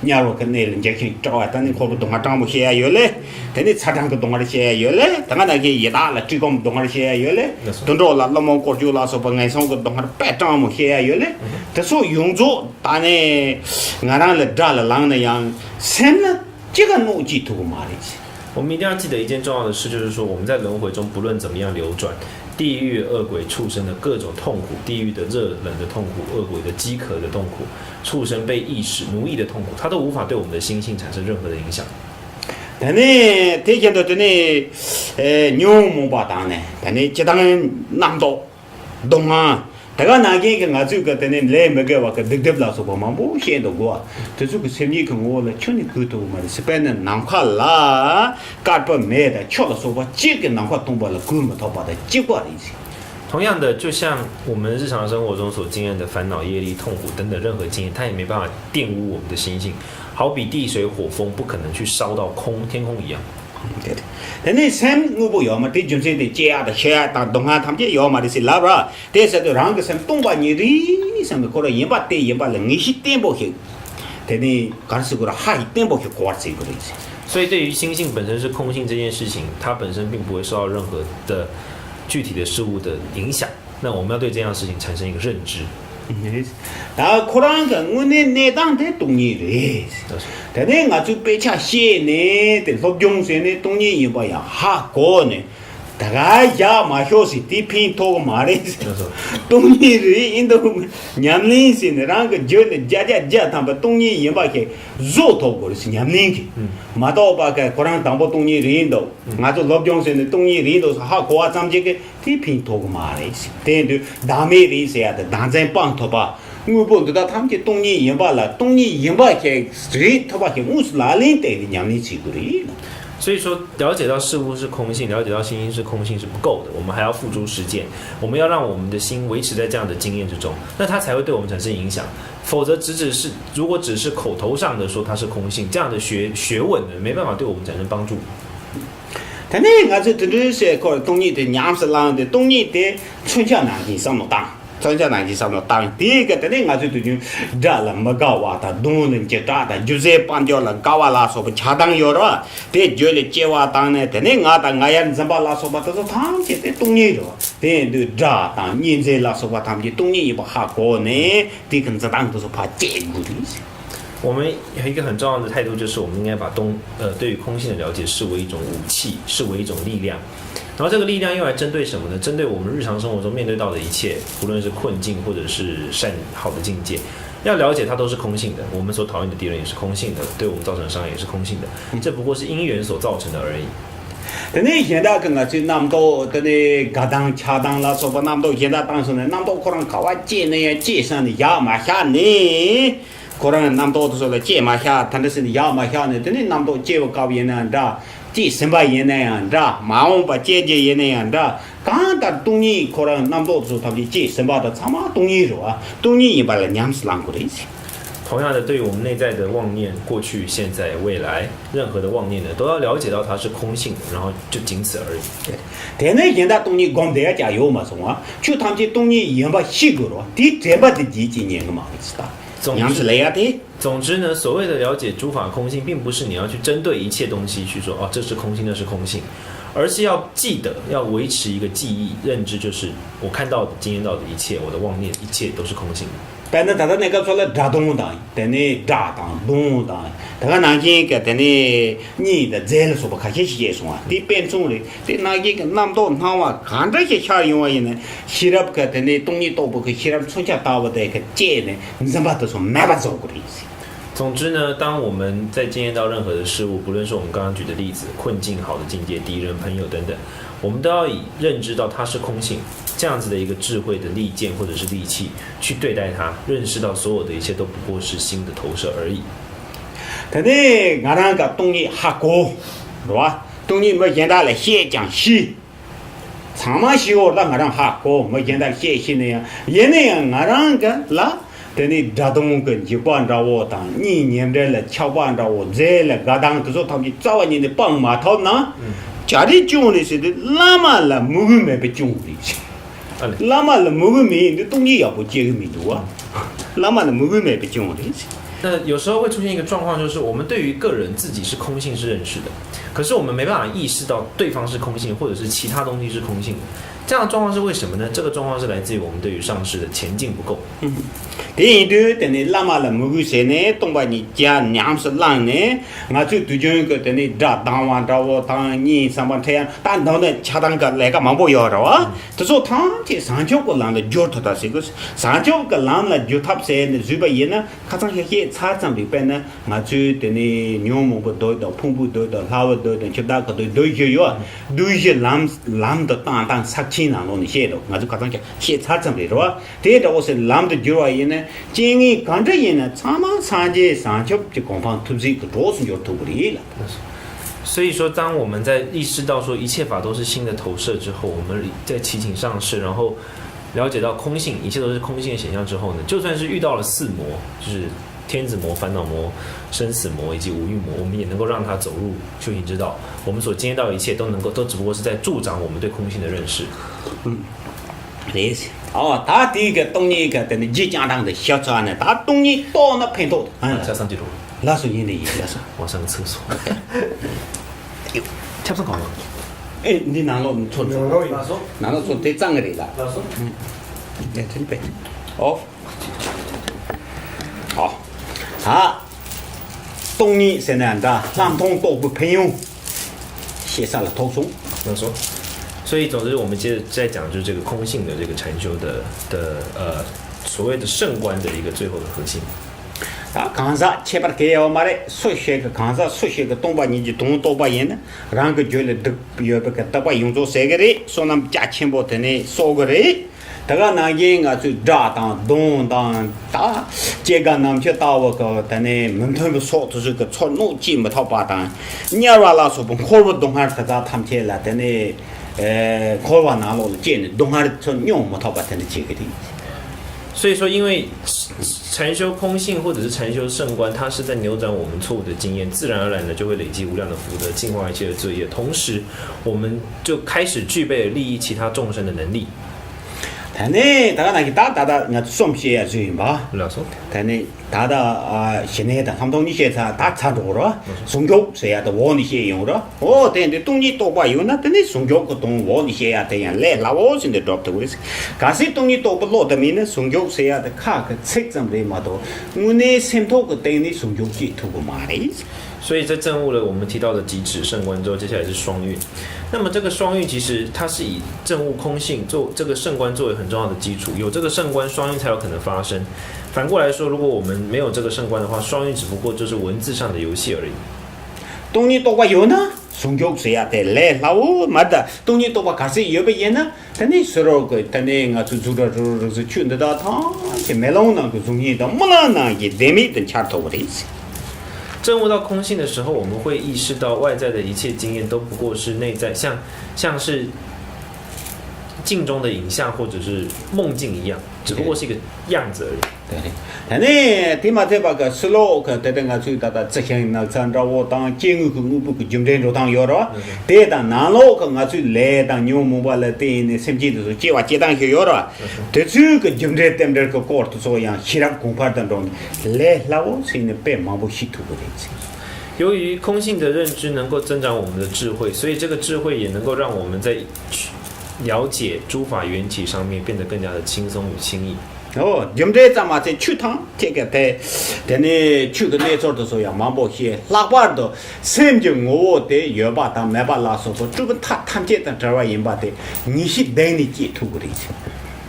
Speaker 1: 伢如个那人家去找啊，但你考不懂啊，长不些有嘞，但你查长个懂啊些有嘞，等下那个一大了，最高懂啊些有嘞，等着了，那么过去了说不爱上个懂啊，白长么些有嘞，这说用着，但呢，我让了扎了狼那样，生了这个脑筋头嘛的。
Speaker 2: 我们一定要记得一件重要的事，就是说我们在轮回中不论怎么样流转，地狱、恶鬼、畜生的各种痛苦，地狱的热冷的痛苦，恶鬼的饥渴的痛苦，畜生被意识奴役的痛苦，它都无法对我们的心性产生任何的影响。
Speaker 1: 但呢，这些都真的，牛毛巴当呢，但呢，这当然难到，懂吗？大家那个我这个等呢，来没个话个得了说不嘛，不现到过，这个生意跟我了，去年沟通嘛，是本来难看啦，干不没的，吃了说吧，这个难看东巴了，根本他把它接过来一些。
Speaker 2: 同样的，就像我们日常生活中所经验的烦恼、业力、痛苦等等任何经验，它也没办法玷污我们的心性，好比地水火风不可能去烧到天空一样。
Speaker 1: 对的，但你生我不要嘛，对就是的家的些，当东汉他们家要嘛的是老吧，但是都让个生东巴你的，什么过来一把对一把人，你是颠不起，但你刚是过来还颠不起瓜子过来些。
Speaker 2: 所以，对于心性本身是空性这件事情，它本身并不会受到任何的具体的事物的影响。那我们要对这样的事情产生一个认知。
Speaker 1: 但可能个我那当的东西嘞，但呢我就被恰写呢，的录用些呢东西也不样哈过呢，大家呀嘛学习地平托个嘛嘞，东西嘞印度年龄些呢，然后就呢家他们东西也把个肉托过是年龄个，嘛到把个可能当不东西印度，我就录用些呢东西印度是哈过咱们这个地平托个嘛嘞，对对，大美的些的，当真帮托吧。我不知道他们这东西也罢了，东西也罢些，谁他把些我是哪里带的娘的去过的？
Speaker 2: 所以说，了解到事物是空性，了解到心是空性是不够的，我们还要付诸实践。我们要让我们的心维持在这样的经验之中，那它才会对我们产生影响。否则，如果只是口头上的说它是空性，这样的学问呢，没办法对我们产生帮助。
Speaker 1: 但呢，我这是个东西的娘是啷的，东西的春夏南京上么当。春夏南京上么当，第一个的呢，我这就这了没搞哇，他东人接抓的，就是帮掉了搞哇啦，说不恰当有了，别觉得接哇当呢，的呢，我也怎么啦，说吧，都是他们这的东西了，对都抓当，现在啦，说吧，他们的东西也不好过呢，这跟这当都是怕结果的。
Speaker 2: 我们有一个很重要的态度，就是我们应该把对于空性的了解视为一种武器，视为一种力量。然后这个力量用来针对什么呢？针对我们日常生活中面对到的一切，不论是困境或者是好的境界，要了解它都是空性的。我们所讨厌的敌人也是空性的，对我们造成的伤害也是空性的，这不过是因缘所造成的而已。
Speaker 1: 但是现在跟我就那么多的那格当恰当了，说不那么多现在当时呢，那么多可能搞完接那些接上的压嘛下呢。可能那么多都说了接嘛下，他那是压嘛下呢，真的那么多接我搞也呢，知接什么也那样，知马上把接也那样，知刚的东西可能那么多时候他们接什么的，他妈东西是吧？东西也把人娘是啷个的一些。
Speaker 2: 同样的，对于我们内在的妄念，过去、现在、未来，任何的妄念呢，都要了解到它是空性的，然后就仅此而已。
Speaker 1: 对，但是现在东西光得加油嘛，是吧？就他们这东西也把习惯了，第这么的几年个嘛，知道？
Speaker 2: 总之呢，所谓的了解诸法空性，并不是你要去针对一切东西去说哦，这是空性，那是空性，而是要记得，要维持一个记忆认知，就是我看到的、经验到的一切，我的妄念，一切都是空性的。
Speaker 1: 反正他那个说了扎东当，等你扎当东当，他个南京个等你你的在了说不看些些说啊，你变种的，对南京个那么多他话看这些下用啊呢，西拉不个等你东西都不可，西拉从家到我的个接呢，你怎么都说没法做过的意思。
Speaker 2: 总之呢，当我们在经验到任何的事物，不论是我们刚刚举的例子、困境、好的境界、敌人、朋友等等，我们都要以认知到它是空性这样子的一个智慧的利剑或者是利器去对待它，认识到所有的一切都不过是心的投射而已。
Speaker 1: 但是俺那个东西还过，是吧？东西没现在来写讲戏，长嘛戏我那俺那还过，没现在写戏那样，也那样俺那个啦。等你扎东跟就帮着我当，你年在了瞧帮着我在了，个当都说他们早年的帮马头呢，家里种的是的，那么了木个没被种的，那么了木个没，你东西要不接个没多啊，那么了木个没被种的。
Speaker 2: 那有时候会出现一个状况，就是我们对于个人自己是空性是认识的，可是我们没办法意识到对方是空性，或者是其他东西是空性的。这样的状况是为什么呢？这个状况是来自于我们对于上师的前进不够。
Speaker 1: 第一对等你拉嘛了木个些呢，东把你家娘是浪呢，我就对这个等你扎当完扎我当你上班太阳，但当的恰当个来个忙不要着啊，就说他这上交个浪的脚头的是个上交个浪了就他些呢，就把人呢，看上些差长里边呢，我就等你牛毛不多的，碰不多的，拉不多的，就大个都些有，都些浪的当杀青人弄的些的，我就看上些差长里是吧？这个我是浪的就人呢。建议刚这人呢，常常上街上去就光放投资一个多数就投不离了。
Speaker 2: 所以说，当我们在意识到说一切法都是心的投射之后，我们在祈请上师，然后了解到空性，一切都是空性的显象之后呢，就算是遇到了四魔，就是天子魔、烦恼魔、生死魔以及五欲魔，我们也能够让它走入修行之道。我们所经验到的一切都只不过是在助长我们对空性的认识。
Speaker 1: 对。哦，他第一个东西个等你即将当的小船呢，他东西到那碰到的，
Speaker 2: 下上记录，
Speaker 1: 那是你的意思，
Speaker 2: 我上个厕所。
Speaker 1: 哟，吃不上搞了。哎，你拿了你错了，拿了错对账个的了。来这边，哦，好，东西现在的南通都不朋友，写上了投诉。
Speaker 2: 那说。所以，总之，我们接着再讲，就是这个空性的这个禅修的所谓的圣观的一个最后的核心。
Speaker 1: 강사 제발 개요 말에 소시가 강사 소시가 동바니지 동도바예는 랑그 줄에 여베가 따바 용조 세게리 소남 자침보더니 소거리 다가 나게 아주 자당 동당 다 제가 남쳐 따워가 다네 문통의 소도스 그 촌노지 못하바당 냐라라서 본 콜보 동하다가 탐체라 다네 콜바 나로见동하를 촌용 못하바다네 지거리
Speaker 2: 所以说，因为禅修空性或者是禅修圣观，它是在扭转我们错误的经验，自然而然的就会累积无量的福德，净化一切的罪业。同时，我们就开始具备了利益其他众生的能力。
Speaker 1: 다네 다가 나기 다다다 나 som시야 주인바
Speaker 2: 老说，
Speaker 1: 다네 다다 신내다 삼동니셰사 다 차도로 송교세야 더 원이셰 용으로 오 근데 동니 또봐 요나 근데 송교고 동 원이셰야 대야 레 라오신데 드롭도 그랬어 가시 동니 또봐 로드미네 송교세야 더 카그 책점레 마도 문에 셈토고 대니 송교기 두고 말이
Speaker 2: 所以在证悟了我们提到的极止圣观之后，接下来是双运。那么这个双运其实它是以证悟空性做这个圣观作为很重要的基础，有这个圣观，双运才有可能发生。反过来说，如果我们没有这个圣观的话，双运只不过就是文字上的游戏而已。
Speaker 1: 동니 또봐 요나 송교세야 대레 라오 맞다 동니 또봐 가시 여베예나 근데 서로 그 근데 가 주주르르 춘다다 타 메롱나 그 중이다 몰라나 이게 데미든 차토 버리지
Speaker 2: 证悟到空性的时候，我们会意识到外在的一切经验都不过是内在，像是镜中的影像或者是梦境一样，只不过是一个样子而已。
Speaker 1: 对，但呢，对嘛？对吧？个斯洛克对等个最大的执行那参照我当监狱个我不个军队中当有了，对当南洛个我最来当牛木巴了对呢，甚至就是计划接当有有了，对这个军队等着个过头所样，希腊公派当中来老是呢被忙不稀土的。
Speaker 2: 由于空性的认知能够增长我们的智慧，所以这个智慧也能够让我们在了解诸法缘起上面变得更加的轻松与轻易。
Speaker 1: 哦，今天咱们在去趟这个在呢去个那做的时候呀，忙不些，拉巴的，甚至我的也把他没把拉说，这个他见的这玩意把的，你是等你解脱的。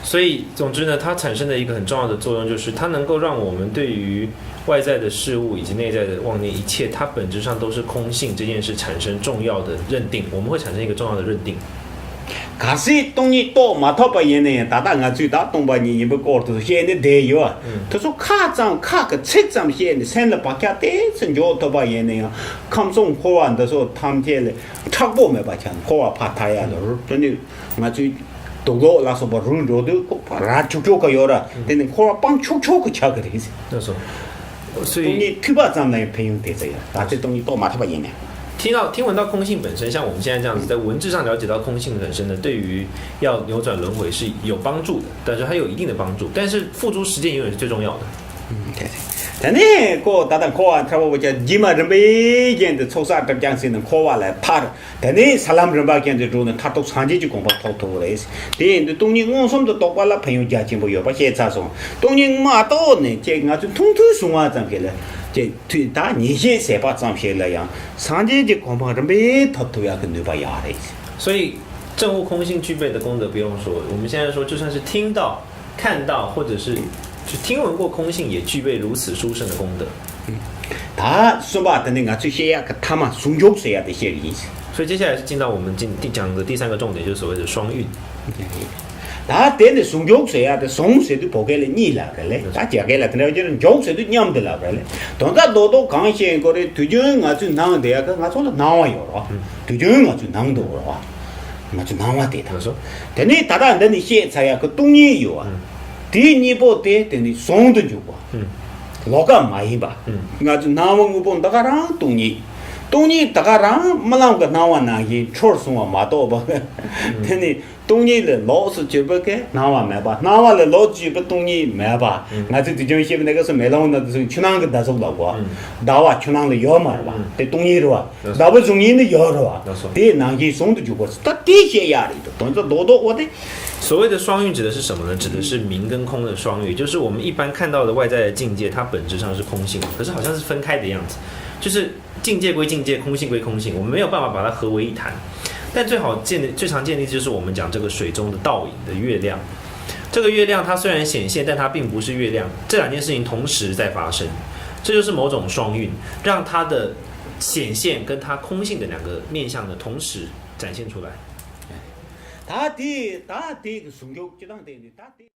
Speaker 2: 所以，总之呢，它产生的一个很重要的作用，就是它能够让我们对于外在的事物以及内在的妄念，一切它本质上都是空性这件事产生重要的认定，我们会产生一个重要的认定。
Speaker 1: 가시 동이 또 맡아봐 얘네 다다가 주다 동바니 이거 거도 얘네 대요. 그래서 카장 카그 책장 얘네 생을 바뀌어 대선 요도 봐 얘네야. 감성 호환돼서 탐제를 착보면 봐찬 호화 파타야도 근데 아주 도도 라서 뭐 룰로도 라초초가 요라. 근데 호화 빵 초초그 차그리지.
Speaker 2: 그래서
Speaker 1: 동이 특바 잠나에 배용되세요. 가시 동이 또 맡아봐 얘네.
Speaker 2: 听闻到空性本身，像我们现在这样子，在文字上了解到空性本身呢，对于要扭转轮回是有帮助的，但是它有一定的帮助，但是付诸实践永远是最重要的。
Speaker 1: 对。 근데 그 다다 코와 트라보자 지마 르베겐데 초사 답장스는 코와라 파 근데 살람 르바겐데 조는 타도 산지지 공부 토토레스 근데 동니 온섬도 똑발라朋友 자진 뭐 여바 제자송 동니 마도네 제가 좀 통투 송화 잠게래 제 뒤다 니제 세바 잠실래야 산지지 공부 르베 토토야 그 누바야레
Speaker 2: 所以证悟空性具备的功德不用说，我们现在说就算是听到、看到或者是 就听闻过空性，也具备如此殊胜的功德。
Speaker 1: 다 수바드는 아주 해야 그 타마 숭족세야 될 시리.
Speaker 2: 所以接下来是进到我们讲的第三个重点，就是所谓的双运。
Speaker 1: 다 때는 숭족세야 돼 송세도 보게래 니라 그래. 다 자게라 근데 저는 족세도 냠들라 그래. 돈다 너도 강신 거래 두중 아주 나은데야 그 아주 나와요. 두중 아주 나은도로. 아주 나와대.
Speaker 2: 그래서
Speaker 1: 근데 다다 안 되는 시차야 그 똥이요. 디니보데 데니 송도 주고 로가 많이 봐 아주 나온 거 본다가랑 동이 다가랑 말랑가 나와나기 초르송아 마도 봐 데니 동이를 로스 집게 나와매 봐 나와를 로지 동이 매봐 나도 뒤정시 내가서 매라운다서 춘항가 다서라고 나와 춘항을 여말 봐 데 동이로 와 나부 중인의 여러 와데 나기 송도 주고 또 디제야리도 돈도 너도 어디
Speaker 2: 所谓的双运指的是什么呢？指的是明跟空的双运，就是我们一般看到的外在的境界，它本质上是空性，可是好像是分开的样子，就是境界归境界，空性归空性，我们没有办法把它合为一谈。但最常见的就是我们讲这个水中的倒影的月亮，这个月亮它虽然显现，但它并不是月亮，这两件事情同时在发生。这就是某种双运，让它的显现跟它空性的两个面向呢同时展现出来。
Speaker 1: 大地个宗教，就当地。